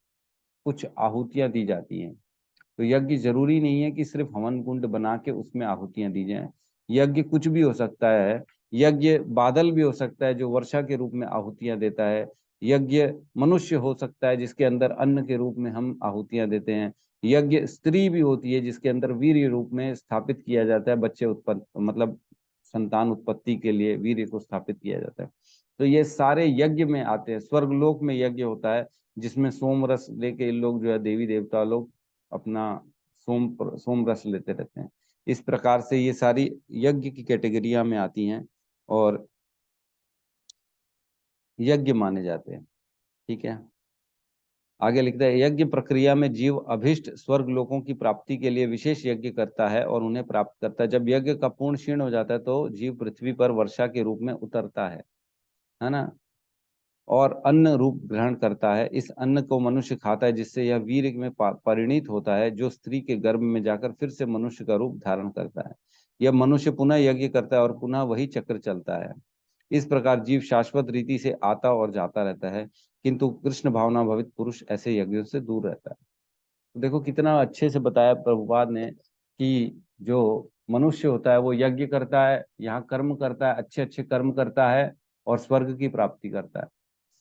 कुछ आहुतियां दी जाती हैं। तो यज्ञ जरूरी नहीं है कि सिर्फ हवन कुंड बना के उसमें आहुतियां दी जाएं। यज्ञ कुछ भी हो सकता है। यज्ञ बादल भी हो सकता है जो वर्षा के रूप में आहुतियां देता है। यज्ञ मनुष्य हो सकता है जिसके अंदर अन्न के रूप में हम आहुतियां देते हैं। यज्ञ स्त्री भी होती है जिसके अंदर वीर्य रूप में स्थापित किया जाता है, बच्चे उत्पन्न मतलब संतान उत्पत्ति के लिए वीर्य को स्थापित किया जाता है। तो ये सारे यज्ञ में आते हैं। स्वर्गलोक में यज्ञ होता है जिसमें सोम रस लेके लोग जो है देवी देवता लोग अपना सोम रस लेते रहते हैं। इस प्रकार से ये सारी यज्ञ की कैटेगरिया में आती हैं और यज्ञ माने जाते हैं। ठीक है, आगे लिखता है यज्ञ प्रक्रिया में जीव अभिष्ट स्वर्ग लोकों की प्राप्ति के लिए विशेष यज्ञ करता है और उन्हें प्राप्त करता है। जब यज्ञ का पूर्ण क्षीण हो जाता है तो जीव पृथ्वी पर वर्षा के रूप में उतरता है ना, और अन्न रूप ग्रहण करता है। इस अन्न को मनुष्य खाता है जिससे यह वीर में परिणित होता है, जो स्त्री के गर्भ में जाकर फिर से मनुष्य का रूप धारण करता है। यह मनुष्य पुनः यज्ञ करता है और पुनः वही चक्र चलता है। इस प्रकार जीव शाश्वत रीति से आता और जाता रहता है, किंतु कृष्ण भावना भवित पुरुष ऐसे यज्ञों से दूर रहता है। तो देखो कितना अच्छे से बताया प्रभुपाद ने कि जो मनुष्य होता है वो यज्ञ करता है, यहाँ कर्म करता है, अच्छे अच्छे कर्म करता है और स्वर्ग की प्राप्ति करता है।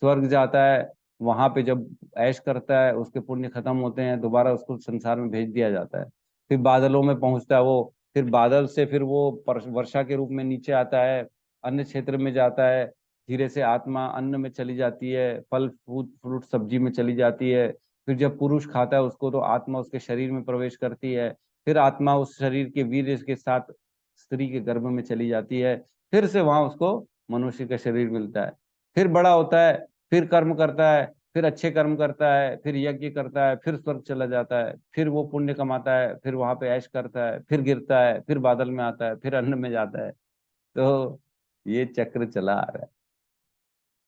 स्वर्ग जाता है, वहां पे जब ऐश करता है, उसके पुण्य खत्म होते हैं, दोबारा उसको संसार में भेज दिया जाता है। फिर बादलों में पहुंचता है वो, फिर बादल से फिर वो वर्षा के रूप में नीचे आता है, अन्य क्षेत्र में जाता है। धीरे से आत्मा अन्न में चली जाती है, फल फ्रूट फ्रूट सब्जी में चली जाती है। फिर जब पुरुष खाता है उसको तो आत्मा उसके शरीर में प्रवेश करती है। फिर आत्मा उस शरीर के वीर्य के साथ स्त्री के गर्भ में चली जाती है। फिर से वहां उसको मनुष्य का शरीर मिलता है। फिर बड़ा होता है, फिर कर्म करता है, फिर अच्छे कर्म करता है, फिर यज्ञ करता है, फिर स्वर्ग चला जाता है, फिर वो पुण्य कमाता है, फिर वहां पे ऐश करता है, फिर गिरता है, फिर बादल में आता है, फिर अन्न में जाता है। तो ये चक्र चला आ रहा है,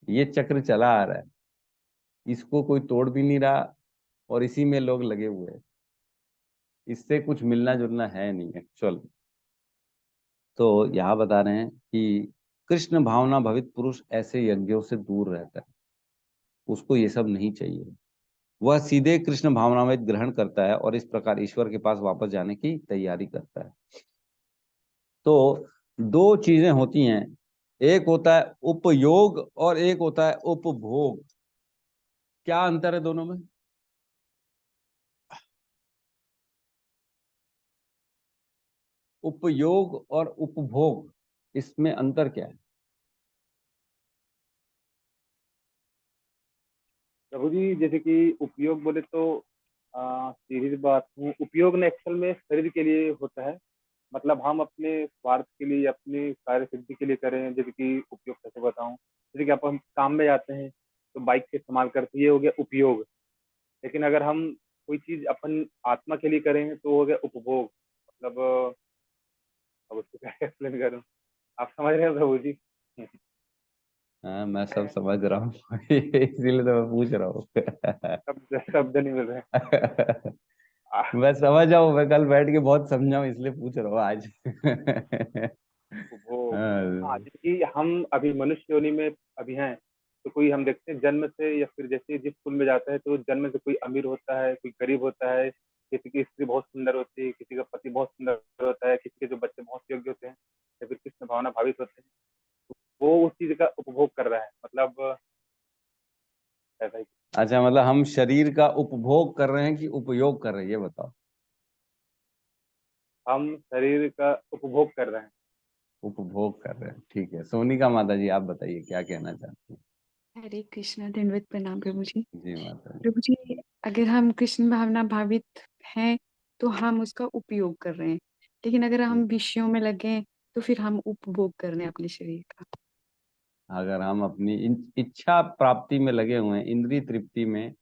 ये चक्र चला आ रहा है, इसको कोई तोड़ भी नहीं रहा और इसी में लोग लगे हुए हैं। इससे कुछ मिलना जुलना है नहीं एक्चुअल। तो यहाँ बता रहे हैं कि कृष्ण भावना भवित पुरुष ऐसे यज्ञों से दूर रहता है, उसको ये सब नहीं चाहिए। वह सीधे कृष्ण भावनामृत ग्रहण करता है और इस प्रकार ईश्वर के पास वापस जाने की तैयारी करता है। तो दो चीजें होती हैं, एक होता है उपयोग और एक होता है उपभोग। क्या अंतर है दोनों में? उपयोग और उपभोग, इसमें अंतर क्या है? प्रभु जी जैसे कि उपयोग बोले तो सीधी सी बात हूँ, उपयोग ने एक्चुअल में शरीर के लिए होता है। मतलब हम अपने स्वार्थ के लिए, अपनी कार्य सिद्धि के लिए करें। जैसे कि उपयोग कैसे बताऊं, जैसे कि हम काम में जाते हैं तो बाइक का इस्तेमाल करते हैं, ये हो गया उपयोग। लेकिन अगर हम कोई चीज अपन आत्मा के लिए करें तो वो हो गया उपभोग। मतलब अब उसको क्या एक्सप्लेन करूं, आप समझ रहे हैं प्रभु जी? हाँ, मैं सब समझ रहा हूँ इसीलिए तो मैं पूछ रहा हूँ शब्द शब्द नहीं मिल रहे हैं। आ, मैं समझ जाऊँ, मैं कल बैठ के बहुत समझाऊँ इसलिए पूछ रहा हूँ आज उपभोग। हाँ, हाँ, जैसे कि हम अभी मनुष्य योनि में अभी हैं, तो कोई हम देखते हैं जन्म से, या फिर जैसे जिस कुल में जाता है तो जन्म से कोई अमीर होता है, कोई गरीब होता है, किसी की स्त्री बहुत सुंदर होती है, किसी का पति बहुत सुंदर होता है, किसी के जो बच्चे बहुत योग्य होते हैं, या फिर कृष्ण भावना भावित होते हैं। वो उस चीज का उपभोग कर रहा है, मतलब ऐसा ही। अच्छा, मतलब हम शरीर का उपभोग कर रहे हैं कि उपयोग कर रहे हैं, ये बताओ। हम शरीर का उपभोग कर रहे हैं। उपभोग कर रहे हैं, ठीक है। सोनिका माता जी, आप बताइए क्या कहना चाहती हरे कृष्णा, दंडवत प्रणाम प्रभु जी। हैं? जी माता जी। प्रभु जी, अगर हम कृष्ण भावना भावित हैं तो हम उसका उपयोग कर रहे हैं, लेकिन अगर हम विषयों में लगे हैं तो फिर हम उपभोग कर रहे हैं अपने शरीर का। अगर हम अपनी इच्छा प्राप्ति में लगे हुए हैं, इंद्रिय तृप्ति में,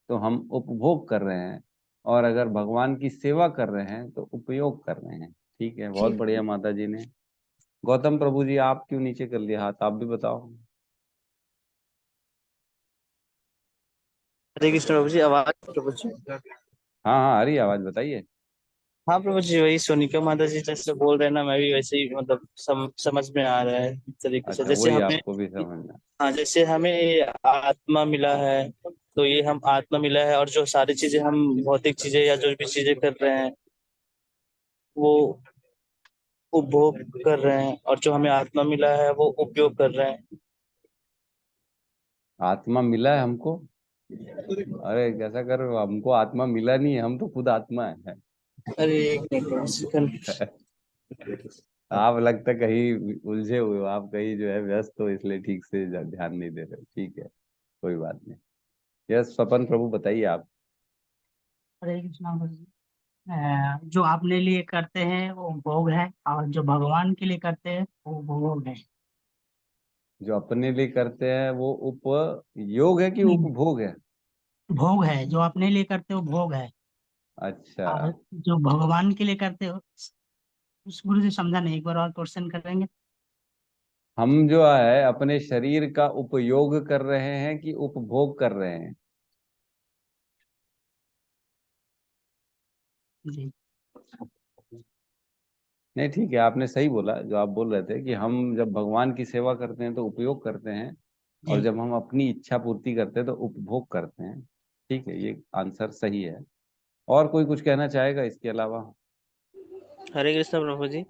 तो हम उपभोग कर रहे हैं। और अगर भगवान की सेवा कर रहे हैं तो उपयोग कर रहे हैं। ठीक है, बहुत जी बढ़िया माता जी ने। गौतम प्रभु जी, आप क्यों नीचे कर लिया हाथ, आप भी बताओ। हरे कृष्ण प्रभु जी, आवाज प्रभु जी। हाँ हाँ, हरी आवाज, बताइए। हाँ प्रभु जी, वही सोनिका माता जी जैसे बोल रहे हैं ना, मैं भी वैसे ही मतलब समझ में आ रहा है इस तरीके से। अच्छा, जैसे वही हमें, आपको भी समझना। हाँ जैसे हमें ये आत्मा मिला है, तो ये हम आत्मा मिला है, और जो सारी चीजें हम भौतिक चीजें या जो भी चीजें कर रहे हैं वो उपभोग कर रहे हैं, और जो हमें आत्मा मिला है वो उपयोग कर रहे हैं। आत्मा मिला है हमको? अरे कैसा कर रहे हो, हमको आत्मा मिला नहीं है, हम तो खुद आत्मा है अरे एक मिनट प्रभु जी, आप लगता कहीं उलझे हुए हो, आप कहीं जो है व्यस्त हो, इसलिए ठीक से ध्यान नहीं दे रहे हो। ठीक है, कोई बात नहीं। यस, स्वपन प्रभु बताइए आप। हरे कृष्णा गुरु जी। जो अपने लिए करते हैं वो भोग है, और जो भगवान के लिए करते हैं वो भोग है। जो अपने लिए करते हैं वो उपयोग है कि नहीं, उपभोग है? भोग है। जो अपने लिए करते हो भोग है, अच्छा, और जो भगवान के लिए करते हो उस गुरु जी समझा नहीं, एक बार और क्वेश्चन करेंगे? हम जो है अपने शरीर का उपयोग कर रहे हैं कि उपभोग कर रहे हैं? जी। नहीं ठीक है, आपने सही बोला जो आप बोल रहे थे कि हम जब भगवान की सेवा करते हैं तो उपयोग करते हैं, और जी। जब हम अपनी इच्छा पूर्ति करते हैं तो उपभोग करते हैं। ठीक है, ये आंसर सही है। और कोई कुछ कहना चाहेगा इसके अलावा? हरे कृष्ण प्रभु जी।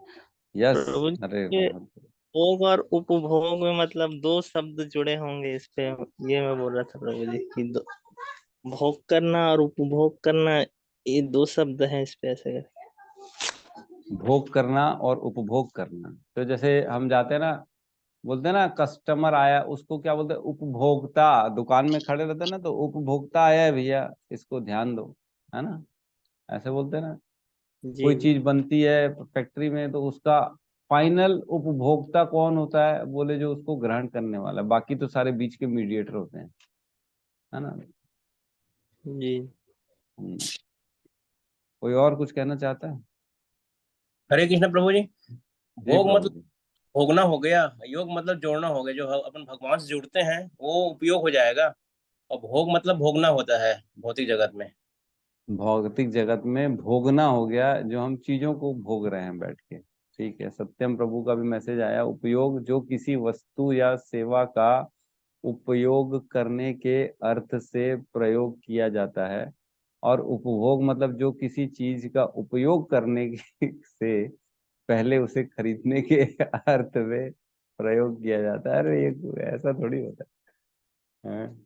यस। प्रभु जी, अरे ये बहुत। भोग और उपभोग में मतलब दो शब्द जुड़े होंगे इस पे, ये मैं बोल रहा था प्रभु जी कि भोग करना और उपभोग करना, ये दो शब्द हैं इस पे ऐसे करके। भोग करना और उपभोग करना, तो जैसे हम जाते हैं ना, बोलते हैं ना कस्टमर आया, उसको क्या बोलते हैं? उपभोक्ता। दुकान में खड़े रहते हैं ना, तो उपभोक्ता आया है भैया, इसको ध्यान दो, है ना, ऐसे बोलते हैं ना। जी कोई चीज बनती है फैक्ट्री में, तो उसका फाइनल उपभोक्ता कौन होता है? बोले जो उसको ग्रहण करने वाला है। बाकी तो सारे बीच के मीडिएटर होते हैं, है ना। जी। हम्म। कोई और कुछ कहना चाहता है? हरे कृष्ण प्रभु जी। जी भोग प्रभु मतलब जी। भोगना हो गया, योग मतलब जोड़ना हो गया। जो अपन भगवान से जुड़ते हैं वो उपयोग हो जाएगा, और भोग मतलब भोगना होता है भौतिक जगत में। भौतिक जगत में भोगना हो गया, जो हम चीजों को भोग रहे हैं बैठ के। ठीक है, सत्यम प्रभु का भी मैसेज आया। उपयोग जो किसी वस्तु या सेवा का उपयोग करने के अर्थ से प्रयोग किया जाता है, और उपभोग मतलब जो किसी चीज का उपयोग करने से पहले उसे खरीदने के अर्थ में प्रयोग किया जाता है। अरे ये ऐसा थोड़ी होता है, हाँ?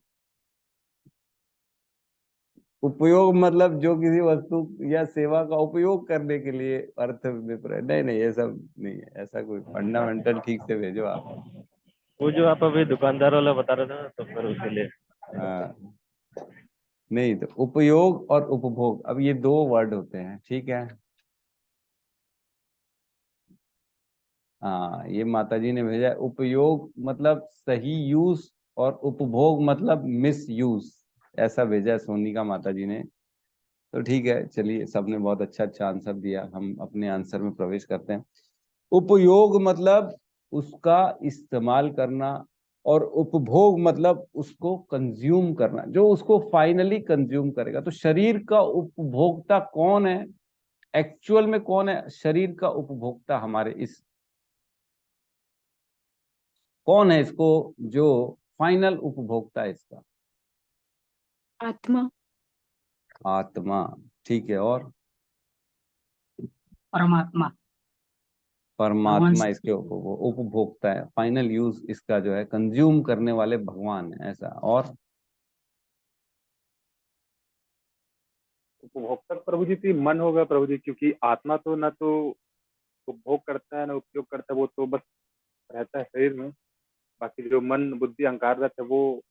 उपयोग मतलब जो किसी वस्तु या सेवा का उपयोग करने के लिए अर्थ में प्रयोग। नहीं नहीं, ये सब नहीं है, ऐसा कोई फंडामेंटल ठीक से भेजो आप। वो जो आप अभी दुकानदार वाला बता रहे थे ना, तो फिर उसके लिए हाँ, नहीं तो उपयोग और उपभोग, अब ये दो वर्ड होते हैं, ठीक है। हाँ, ये माता जी ने भेजा है। उपयोग मतलब सही यूज, और उपभोग मतलब मिस यूज, ऐसा भेजा है सोनिका माता जी ने। तो ठीक है, चलिए, सबने बहुत अच्छा अच्छा आंसर दिया, हम अपने आंसर में प्रवेश करते हैं। उपयोग मतलब उसका इस्तेमाल करना, और उपभोग मतलब उसको कंज्यूम करना, जो उसको फाइनली कंज्यूम करेगा। तो शरीर का उपभोक्ता कौन है? एक्चुअल में कौन है शरीर का उपभोक्ता हमारे? इस कौन है इसको, जो फाइनल उपभोक्ता है इसका? आत्मा। आत्मा। ठीक है, और परमात्मा। भगवान परमात्मा इसके से। उपभोक्ता है। फाइनल यूज इसका जो है, कंज्यूम करने वाले भगवान है, ऐसा। और उपभोक्ता प्रभु जी तो मन होगा प्रभु जी, क्योंकि आत्मा तो ना तो उपभोग करता है ना उपयोग करता है, वो तो बस रहता है शरीर में। बाकी जो मन बुद्धि अहंकार रहता है वो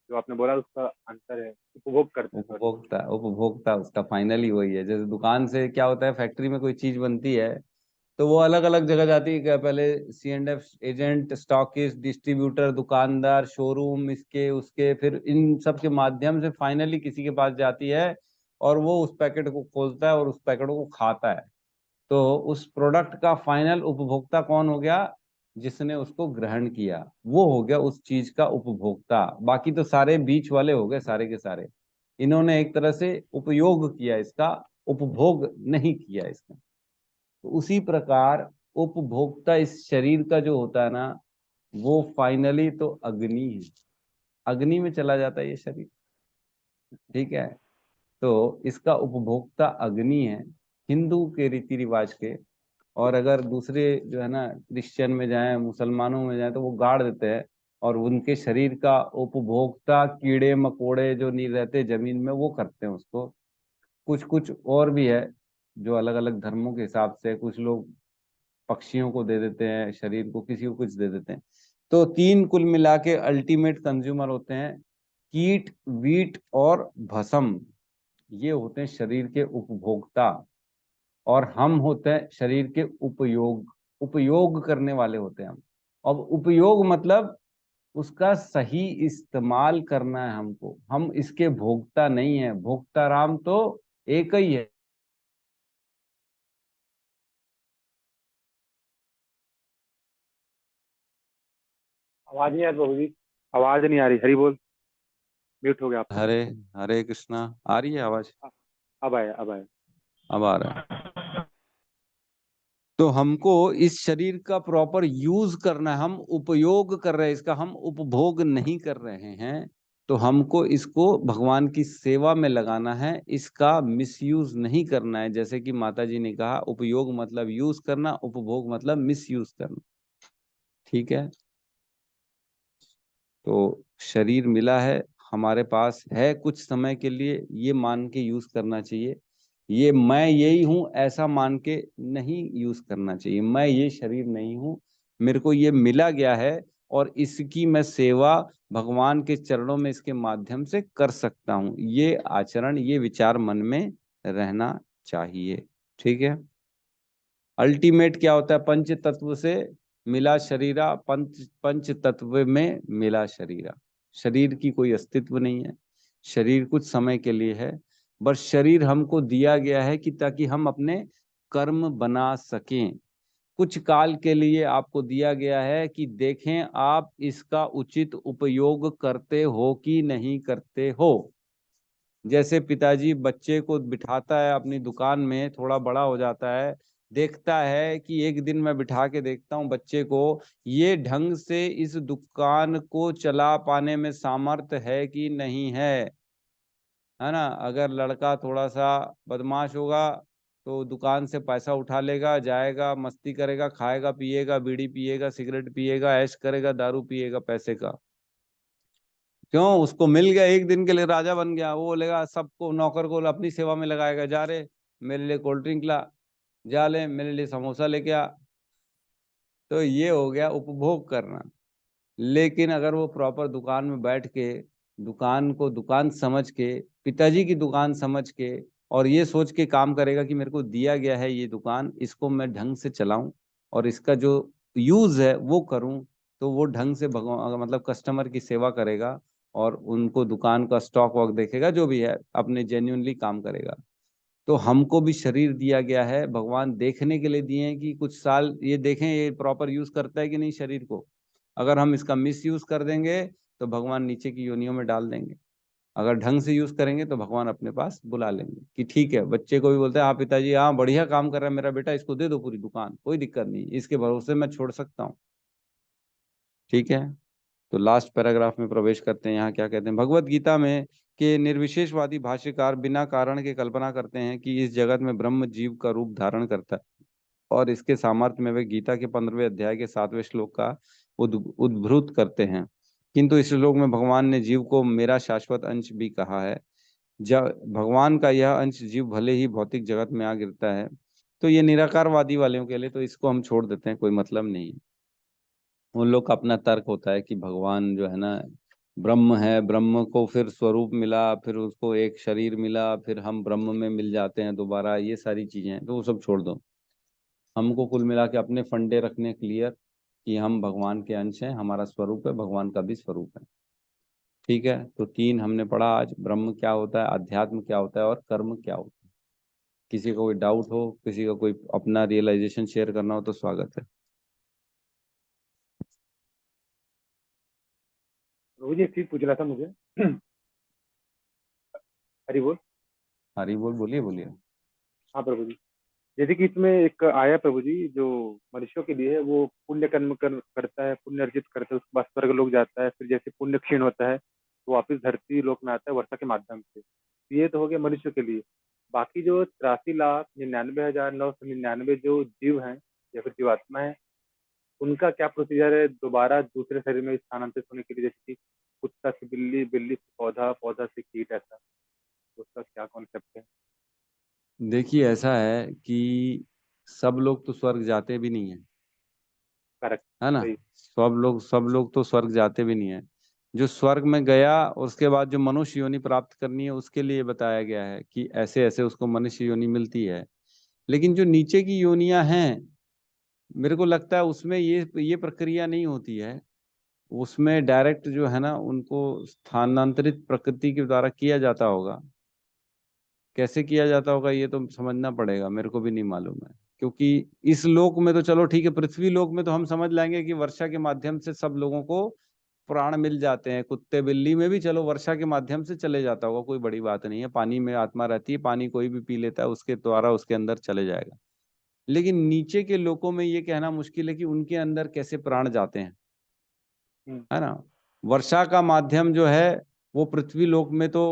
जो आपने बोला उसका आंसर है, उपभोग करता है, सॉरी। उपभोक्ता, उपभोक्ता उसका फाइनली वही है। जैसे दुकान से क्या होता है, फैक्ट्री में कोई चीज बनती है, तो वो अलग अलग जगह जाती है क्या? पहले C&F एजेंट, स्टॉकिस्ट, डिस्ट्रीब्यूटर, दुकानदार, शोरूम, इसके उसके, फिर इन सब के माध्यम से फाइनली किसी के पास जाती है, और वो उस पैकेट को खोलता है और उस पैकेट को खाता है। तो उस प्रोडक्ट का फाइनल उपभोक्ता कौन हो गया? जिसने उसको ग्रहण किया, वो हो गया उस चीज का उपभोक्ता। बाकी तो सारे बीच वाले हो गए, सारे के सारे। इन्होंने एक तरह से उपयोग किया इसका, उपभोग नहीं किया इसका। तो उसी प्रकार उपभोक्ता इस शरीर का जो होता है ना, वो फाइनली तो अग्नि है। अग्नि में चला जाता है ये शरीर, ठीक है। तो इसका उपभोक्ता अग्नि है, हिंदू के रीति रिवाज के। और अगर दूसरे जो है ना, क्रिश्चियन में जाए, मुसलमानों में जाए, तो वो गाड़ देते हैं, और उनके शरीर का उपभोक्ता कीड़े मकोड़े जो नहीं रहते जमीन में, वो करते हैं उसको। कुछ कुछ और भी है, जो अलग अलग धर्मों के हिसाब से, कुछ लोग पक्षियों को दे देते हैं शरीर को, किसी को कुछ दे देते हैं। तो तीन कुल मिला के अल्टीमेट कंज्यूमर होते हैं, कीट, वीट और भस्म। ये होते हैं शरीर के उपभोक्ता, और हम होते हैं शरीर के उपयोग, उपयोग करने वाले होते हैं हम। अब उपयोग मतलब उसका सही इस्तेमाल करना है हमको, हम इसके भोक्ता नहीं है। भोक्ता राम तो एक ही है। आवाज नहीं आ रही प्रभु जी, आवाज नहीं आ रही, हरी बोल। म्यूट हो गया आपका। हरे हरे कृष्णा। आ रही है आवाज? अब आया अब आया। अब आ रहा है। तो हमको इस शरीर का प्रॉपर यूज करना है, हम उपयोग कर रहे हैं इसका, हम उपभोग नहीं कर रहे हैं। तो हमको इसको भगवान की सेवा में लगाना है, इसका मिसयूज नहीं करना है। जैसे कि माता जी ने कहा, उपयोग मतलब यूज करना, उपभोग मतलब मिसयूज करना। ठीक है, तो शरीर मिला है, हमारे पास है कुछ समय के लिए, ये मान के यूज करना चाहिए। ये मैं यही हूं ऐसा मान के नहीं यूज करना चाहिए। मैं ये शरीर नहीं हूं, मेरे को ये मिला गया है और इसकी मैं सेवा भगवान के चरणों में इसके माध्यम से कर सकता हूं। ये आचरण, ये विचार मन में रहना चाहिए। ठीक है। अल्टीमेट क्या होता है? पंच तत्व से मिला शरीरा, पंच पंच तत्व में मिला शरीरा। शरीर की कोई अस्तित्व नहीं है, शरीर कुछ समय के लिए है। बस शरीर हमको दिया गया है कि ताकि हम अपने कर्म बना सकें। कुछ काल के लिए आपको दिया गया है कि देखें आप इसका उचित उपयोग करते हो कि नहीं करते हो। जैसे पिताजी बच्चे को बिठाता है अपनी दुकान में, थोड़ा बड़ा हो जाता है, देखता है कि एक दिन मैं बिठा के देखता हूँ बच्चे को, ये ढंग से इस दुकान को चला पाने में सामर्थ्य है कि नहीं है ना। अगर लड़का थोड़ा सा बदमाश होगा तो दुकान से पैसा उठा लेगा, जाएगा, मस्ती करेगा, खाएगा पिएगा, बीड़ी पिएगा, सिगरेट पिएगा, ऐश करेगा, दारू पिएगा पैसे का। क्यों? उसको मिल गया, एक दिन के लिए राजा बन गया। वो बोलेगा सबको, नौकर को अपनी सेवा में लगाएगा, जा रे मेरे लिए कोल्ड ड्रिंक ला, जा ले मेरे लिए समोसा लेके आ। तो ये हो गया उपभोग करना। लेकिन अगर वो प्रॉपर दुकान में बैठ के, दुकान को दुकान समझ के, पिताजी की दुकान समझ के, और ये सोच के काम करेगा कि मेरे को दिया गया है ये दुकान, इसको मैं ढंग से चलाऊं और इसका जो यूज है वो करूं, तो वो ढंग से भगवान मतलब कस्टमर की सेवा करेगा और उनको दुकान का स्टॉक वॉक देखेगा, जो भी है अपने जेन्युइनली काम करेगा। तो हमको भी शरीर दिया गया है, भगवान देखने के लिए दिए हैं कि कुछ साल ये देखें ये प्रॉपर यूज करता है कि नहीं शरीर को। अगर हम इसका मिस यूज कर देंगे तो भगवान नीचे की योनियों में डाल देंगे। अगर ढंग से यूज करेंगे तो भगवान अपने पास बुला लेंगे कि ठीक है। बच्चे को भी बोलते हैं, हाँ पिताजी, हाँ बढ़िया काम कर रहा है मेरा बेटा, इसको दे दो पूरी दुकान, कोई दिक्कत नहीं, इसके भरोसे मैं छोड़ सकता हूँ। ठीक है। तो लास्ट पैराग्राफ में प्रवेश करते हैं। यहाँ क्या कहते हैं? भगवत गीता में के निर्विशेषवादी भाष्यकार बिना कारण के कल्पना करते हैं कि इस जगत में ब्रह्म जीव का रूप धारण करता है, और इसके सामर्थ्य में वे गीता के 15वें अध्याय के 7वें श्लोक का उद्भृत करते हैं। किंतु इस श्लोक में भगवान ने जीव को मेरा शाश्वत अंश भी कहा है। जब भगवान का यह अंश जीव भले ही भौतिक जगत में आ गिरता है, तो ये निराकारवादी वालों के लिए तो इसको हम छोड़ देते हैं, कोई मतलब नहीं। उन लोग का अपना तर्क होता है कि भगवान जो है ना ब्रह्म है, ब्रह्म को फिर स्वरूप मिला, फिर उसको एक शरीर मिला, फिर हम ब्रह्म में मिल जाते हैं दोबारा, ये सारी चीजें हैं, तो वो सब छोड़ दो। हमको कुल मिला के अपने फंडे रखने क्लियर कि हम भगवान के अंश हैं, हमारा स्वरूप है, भगवान का भी स्वरूप है। ठीक है। तो तीन हमने पढ़ा आज, ब्रह्म क्या होता है, अध्यात्म क्या होता है, और कर्म क्या होता है। किसी का कोई डाउट हो, किसी का कोई अपना रियलाइजेशन शेयर करना हो तो स्वागत है। प्रभु जी एक चीज पूछना था मुझे। हरी बोल। हरी बोल, बोलिए बोलिए। हाँ प्रभु जी, जैसे कि इसमें एक आया प्रभु जी, जो मनुष्यों के लिए है, वो पुण्य कर्म करता है, पुण्य अर्जित करता है, उसके बाद स्वर्ग लोग जाता है, फिर जैसे पुण्य क्षीण होता है तो वापस धरती लोक में आता है वर्षा के माध्यम से। ये तो हो गया मनुष्य के लिए। बाकी जो 83,99,999 जो जीव हैं या फिर जीवात्मा है, उनका क्या प्रोसीजर है दोबारा दूसरे शरीर में स्थानांतरित होने के लिए? जैसे कि कुत्ता से बिल्ली, बिल्ली से पौधा, पौधा से कीट, ऐसा तो उसका क्या कॉन्सेप्ट है? देखिए ऐसा है कि सब लोग तो स्वर्ग जाते भी नहीं है, करेक्ट। है ना। सही। सब लोग तो स्वर्ग जाते भी नहीं है। जो स्वर्ग में गया उसके बाद जो मनुष्य योनि प्राप्त करनी है, उसके लिए बताया गया है कि ऐसे ऐसे उसको मनुष्य योनि मिलती है। लेकिन जो नीचे की योनियां हैं, मेरे को लगता है उसमें ये प्रक्रिया नहीं होती है। उसमें डायरेक्ट जो है ना उनको स्थानांतरित प्रकृति के द्वारा किया जाता होगा। कैसे किया जाता होगा ये तो समझना पड़ेगा, मेरे को भी नहीं मालूम है। क्योंकि इस लोक में तो चलो ठीक है, पृथ्वी लोक में तो हम समझ लेंगे कि वर्षा के माध्यम से सब लोगों को प्राण मिल जाते हैं। कुत्ते बिल्ली में भी चलो वर्षा के माध्यम से चले जाता होगा, कोई बड़ी बात नहीं है। पानी में आत्मा रहती है, पानी कोई भी पी लेता है, उसके द्वारा उसके अंदर चले जाएगा। लेकिन नीचे के लोगों में ये कहना मुश्किल है कि उनके अंदर कैसे प्राण जाते हैं, है ना। वर्षा का माध्यम जो है वो पृथ्वी लोक में तो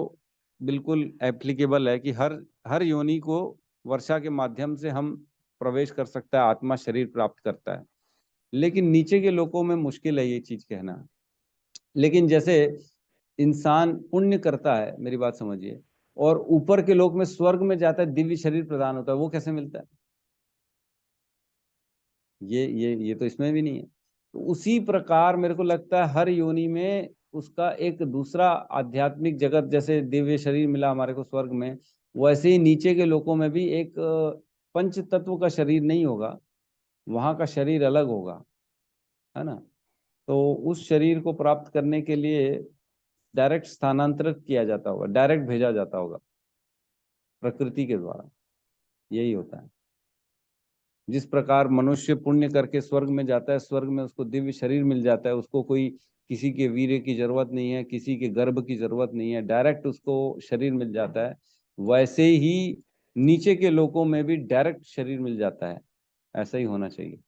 बिल्कुल एप्लीकेबल है कि हर हर योनि को वर्षा के माध्यम से हम प्रवेश कर सकता है, आत्मा शरीर प्राप्त करता है। लेकिन नीचे के लोगों में मुश्किल है ये चीज कहना। लेकिन जैसे इंसान पुण्य करता है, मेरी बात समझिए, और ऊपर के लोक में स्वर्ग में जाता है, दिव्य शरीर प्रदान होता है, वो कैसे मिलता है? ये तो इसमें भी नहीं है। तो उसी प्रकार मेरे को लगता है हर योनि में उसका एक दूसरा आध्यात्मिक जगत, जैसे दिव्य शरीर मिला हमारे को स्वर्ग में, वैसे ही नीचे के लोकों में भी एक पंच तत्व का शरीर नहीं होगा, वहां का शरीर अलग होगा, है ना। तो उस शरीर को प्राप्त करने के लिए डायरेक्ट स्थानांतरित किया जाता होगा, डायरेक्ट भेजा जाता होगा प्रकृति के द्वारा, यही होता है। जिस प्रकार मनुष्य पुण्य करके स्वर्ग में जाता है, स्वर्ग में उसको दिव्य शरीर मिल जाता है, उसको कोई किसी के वीर्य की जरूरत नहीं है, किसी के गर्भ की जरूरत नहीं है, डायरेक्ट उसको शरीर मिल जाता है। वैसे ही नीचे के लोकों में भी डायरेक्ट शरीर मिल जाता है, ऐसा ही होना चाहिए।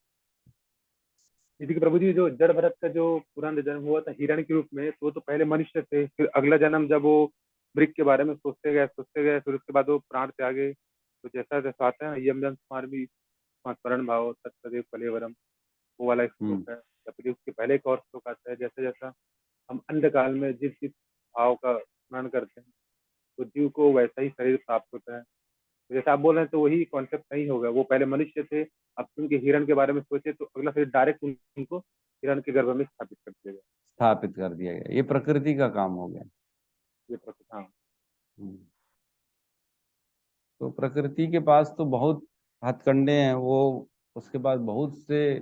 जैसे कि प्रभु जी जो जड़ भरत का जो पुराना जन्म हुआ था हिरण के रूप में, तो वो तो पहले मनुष्य थे, फिर अगला जन्म जब वो मृग के बारे में सोचते गए, फिर उसके बाद वो प्राण त्यागे। तो जैसा जैसा आता है ना, यम जम स्मारवी स्मरण भाव तत्सदेव कलेवरम, वो वाला एक श्लोक है। या फिर उसके पहले एक और श्लोक आता है, जैसा जैसा हम अंधकाल में जिस जिस भाव का स्मरण करते हैं, तो जीव को वैसा ही शरीर प्राप्त होता है। तो जैसे आप बोल रहे हैं, तो वही कॉन्सेप्ट नहीं होगा, वो पहले मनुष्य थे, अब उनके हिरण के बारे में सोचे, तो अगला फिर डायरेक्ट उनको हिरण के गर्भ में स्थापित कर दिया गया। स्थापित कर दिया गया, ये प्रकृति का काम हो गया। ये हाँ। हम्म। तो प्रकृति के पास तो बहुत हथकंडे हैं, वो उसके पास बहुत से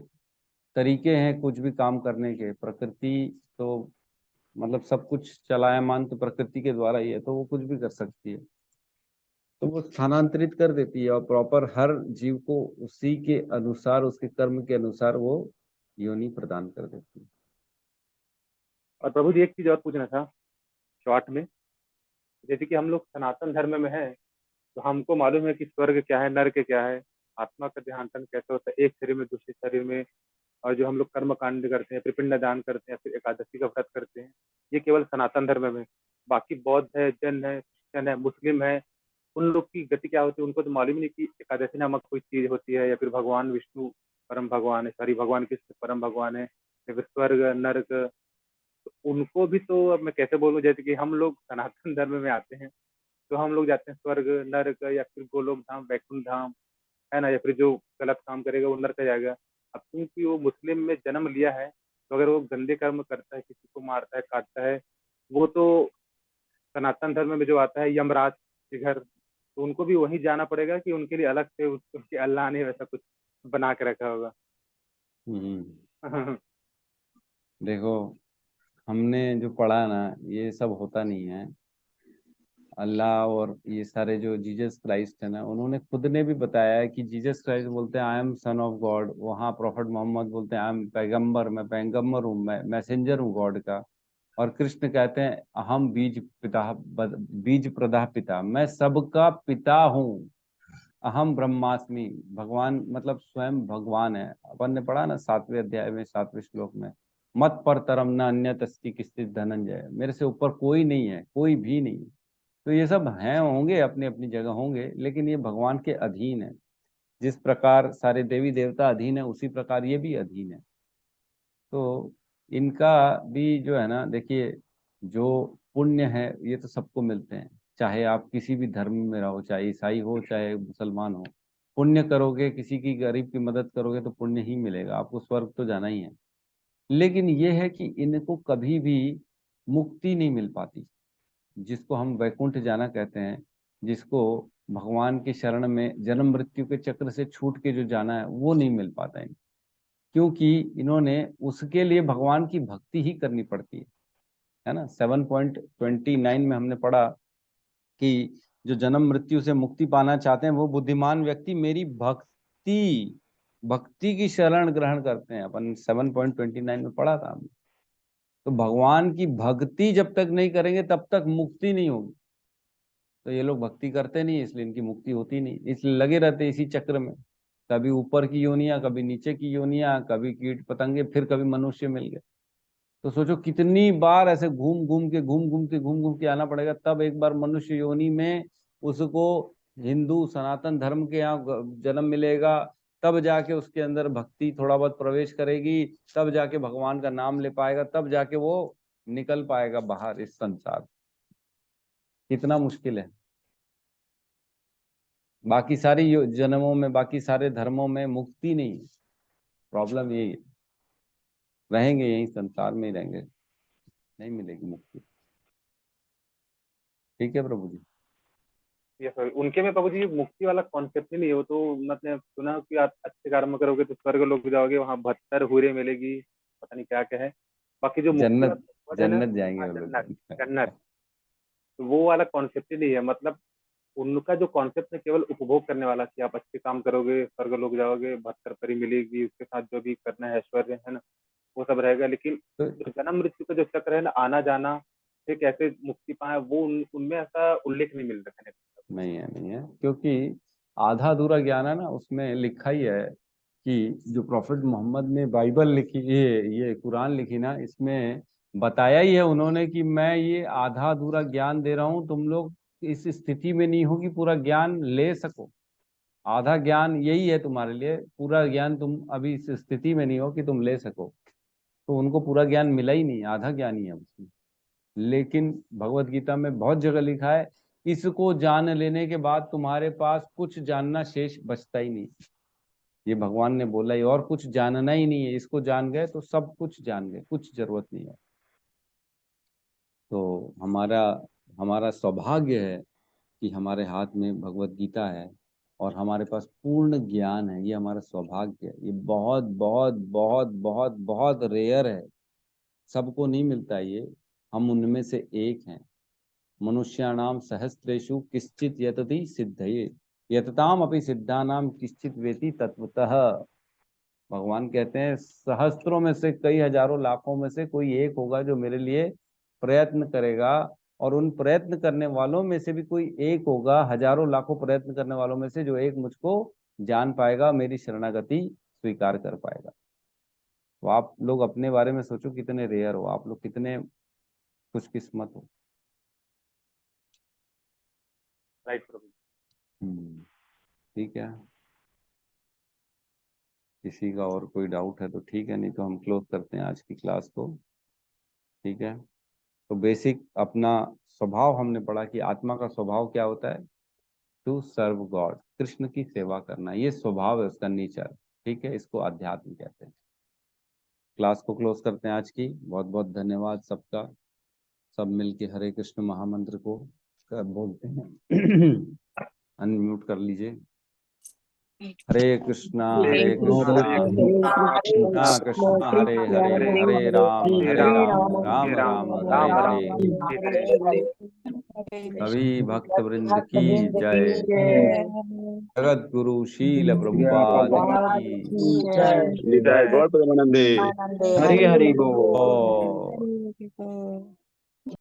तरीके हैं कुछ भी काम करने के। प्रकृति तो मतलब सब कुछ चलायमान तो प्रकृति के द्वारा ही है, तो वो कुछ भी कर सकती है। तो वो स्थानांतरित कर देती है और प्रॉपर हर जीव को उसी के अनुसार, उसके कर्म के अनुसार वो योनि प्रदान कर देती है। और प्रभु जी एक चीज और पूछना था शॉर्ट में। जैसे कि हम लोग सनातन धर्म में हैं, तो हमको मालूम है कि स्वर्ग क्या है, नर्क क्या है, आत्मा का देहांतन कैसे होता है एक शरीर में दूसरे शरीर में, और जो हम लोग कर्म कांड करते हैं, फिर पिंड दान करते हैं, फिर एकादशी का व्रत करते हैं, ये केवल सनातन धर्म में। बाकी बौद्ध है, जैन है, क्रिश्चियन है, मुस्लिम है, उन लोग की गति क्या होती है उनको तो मालूम ही नहीं कि एकादशी नामक कोई चीज होती है, या फिर भगवान विष्णु परम भगवान है, सॉरी भगवान कृष्ण परम भगवान है, या फिर स्वर्ग नर्क। तो उनको भी तो अब मैं कैसे बोलूं, जैसे कि हम लोग सनातन धर्म में आते हैं, तो हम लोग जाते हैं स्वर्ग नर्क, या फिर गोलोक धाम वैकुंठ धाम, है ना, या फिर जो गलत काम करेगा वो नर्क जाएगा। अब क्योंकि वो मुस्लिम में जन्म लिया है, तो अगर वो गंदे कर्म करता है, किसी को मारता है काटता है, वो तो सनातन धर्म में जो आता है यमराज के घर, तो उनको भी वहीं जाना पड़ेगा, कि उनके लिए अलग से उनके अल्लाह ने वैसा कुछ बना के रखा होगा। देखो, हमने जो पढ़ा ना, ये सब होता नहीं है। अल्लाह और ये सारे जो जीसस क्राइस्ट है ना, उन्होंने खुद ने भी बताया है कि जीसस क्राइस्ट बोलते हैं I am son of God, वहाँ प्रॉफिट मोहम्मद बोलते हैं आई एम पैगंबर, मैं पैगंबर हूँ, मैं मैसेंजर हूँ गॉड का। और कृष्ण कहते हैं अहम बीज प्रदाह पिता, मैं सबका पिता हूँ। अहम ब्रह्मास्मि, भगवान मतलब स्वयं भगवान है। अपन ने पढ़ा ना 7वें अध्याय में 7वें श्लोक में, मत पर तरम न अन्य तस्ति किस्तित धनंजय, मेरे से ऊपर कोई नहीं है, कोई भी नहीं। तो ये सब हैं, होंगे अपनी अपनी जगह होंगे, लेकिन ये भगवान के अधीन है। जिस प्रकार सारे देवी देवता अधीन है, उसी प्रकार ये भी अधीन है। तो इनका भी जो है ना, देखिए, जो पुण्य है ये तो सबको मिलते हैं, चाहे आप किसी भी धर्म में रहो, चाहे ईसाई हो चाहे मुसलमान हो। पुण्य करोगे, किसी की गरीब की मदद करोगे, तो पुण्य ही मिलेगा आपको, स्वर्ग तो जाना ही है। लेकिन ये है कि इनको कभी भी मुक्ति नहीं मिल पाती, जिसको हम वैकुंठ जाना कहते हैं, जिसको भगवान की शरण में जन्म मृत्यु के चक्र से छूट के जो जाना है, वो नहीं मिल पाता है। क्योंकि इन्होंने उसके लिए भगवान की भक्ति ही करनी पड़ती है ना। 7.29 में हमने पढ़ा कि जो जन्म मृत्यु से मुक्ति पाना चाहते हैं, वो बुद्धिमान व्यक्ति मेरी भक्ति भक्ति की शरण ग्रहण करते हैं। अपन 7.29 में पढ़ा था हमने। तो भगवान की भक्ति जब तक नहीं करेंगे तब तक मुक्ति नहीं होगी। तो ये लोग भक्ति करते नहीं, इसलिए इनकी मुक्ति होती नहीं, इसलिए लगे रहते इसी चक्र में, कभी ऊपर की योनियां, कभी नीचे की योनियां, कभी कीट पतंगे, फिर कभी मनुष्य मिल गए। तो सोचो कितनी बार ऐसे घूम घूम के आना पड़ेगा, तब एक बार मनुष्य योनि में उसको हिंदू सनातन धर्म के यहाँ जन्म मिलेगा, तब जाके उसके अंदर भक्ति थोड़ा बहुत प्रवेश करेगी, तब जाके भगवान का नाम ले पाएगा, तब जाके वो निकल पाएगा बाहर इस संसार। कितना मुश्किल है। बाकी सारी जन्मों में, बाकी सारे धर्मों में मुक्ति नहीं है। प्रॉब्लम यही है, रहेंगे यही संसार में ही रहेंगे, नहीं मिलेगी मुक्ति। ठीक है प्रभु जी। ये सर उनके में प्रभु जी मुक्ति वाला कॉन्सेप्ट ही नहीं है। वो तो मतलब सुना कि आप अच्छे कर्म करोगे तो स्वर्ग लोग जाओगे, वहाँ 72 हूरें मिलेगी, पता नहीं क्या क्या है। बाकी जो मुक्ति जन्नत, वाला है ना, जन्नत जाएंगे हाँ, वो लोग। जन्नत जन्नत, तो वो वाला कॉन्सेप्ट ही नहीं है। मतलब उनका जो कॉन्सेप्ट है केवल उपभोग करने वाला, कि आप अच्छे काम करोगे स्वर्ग लोग जाओगे, 72 परी मिलेगी, उसके साथ जो भी करना है ऐश्वर्य है ना वो सब रहेगा। लेकिन तो जो जन्म मृत्यु का जो चक्र है ना, आना जाना, फिर कैसे मुक्ति पाए, वो उनमें ऐसा उल्लेख नहीं मिल रहा है। नहीं है, नहीं है, क्योंकि आधा अधूरा ज्ञान है ना, उसमें लिखा ही है कि जो प्रॉफिट मोहम्मद ने बाइबल लिखी, ये कुरान लिखी ना, इसमें बताया ही है उन्होंने कि मैं ये आधा अधूरा ज्ञान दे रहा हूँ, तुम लोग इस स्थिति में नहीं हो कि पूरा ज्ञान ले सको। आधा ज्ञान यही है तुम्हारे लिए, पूरा ज्ञान तुम अभी इस स्थिति में नहीं हो कि तुम ले सको। तो उनको पूरा ज्ञान मिला ही नहीं, आधा ज्ञान ही है उसमें। लेकिन भगवत गीता में बहुत जगह लिखा है, इसको जान लेने के बाद तुम्हारे पास कुछ जानना शेष बचता ही नहीं। ये भगवान ने बोला ही, और कुछ जानना ही नहीं है। इसको जान गए तो सब कुछ जान गए, कुछ जरूरत नहीं है। तो हमारा हमारा सौभाग्य है कि हमारे हाथ में भगवत गीता है और हमारे पास पूर्ण ज्ञान है। ये हमारा सौभाग्य है। ये बहुत बहुत बहुत बहुत बहुत रेयर है, सबको नहीं मिलता ये। हम उनमें से एक हैं। मनुष्याणाम सहस्रेषु किश्चित यतति सिद्धये यतताम अपि सिद्धानाम किश्चित वेति तत्वतः। भगवान कहते हैं सहस्त्रों में से, कई हजारों लाखों में से कोई एक होगा जो मेरे लिए प्रयत्न करेगा, और उन प्रयत्न करने वालों में से भी कोई एक होगा, हजारों लाखों प्रयत्न करने वालों में से, जो एक मुझको जान पाएगा, मेरी शरणागति स्वीकार कर पाएगा। तो आप लोग अपने बारे में सोचो, कितने रेयर हो आप लोग, कितने खुशकिस्मत हो। राइट प्रभु। ठीक है, किसी का और कोई डाउट है तो ठीक है, नहीं तो हम क्लोज करते हैं आज की क्लास को। ठीक है, तो बेसिक अपना स्वभाव हमने पढ़ा कि आत्मा का स्वभाव क्या होता है, टू सर्व गॉड, कृष्ण की सेवा करना, ये स्वभाव है उसका, नेचर। ठीक है, इसको अध्यात्म कहते हैं। क्लास को क्लोज करते हैं आज की। बहुत बहुत धन्यवाद सबका। सब मिलके हरे कृष्ण महामंत्र को बोलते हैं। अनम्यूट कर लीजिए। हरे कृष्णा कृष्णा कृष्णा हरे हरे, हरे राम राम राम हरे हरे। सभी भक्त वृंद की जय। जगत गुरु शील प्रभुपाद की जय जय गौर प्रेमानंदे। हरि हरि बोल।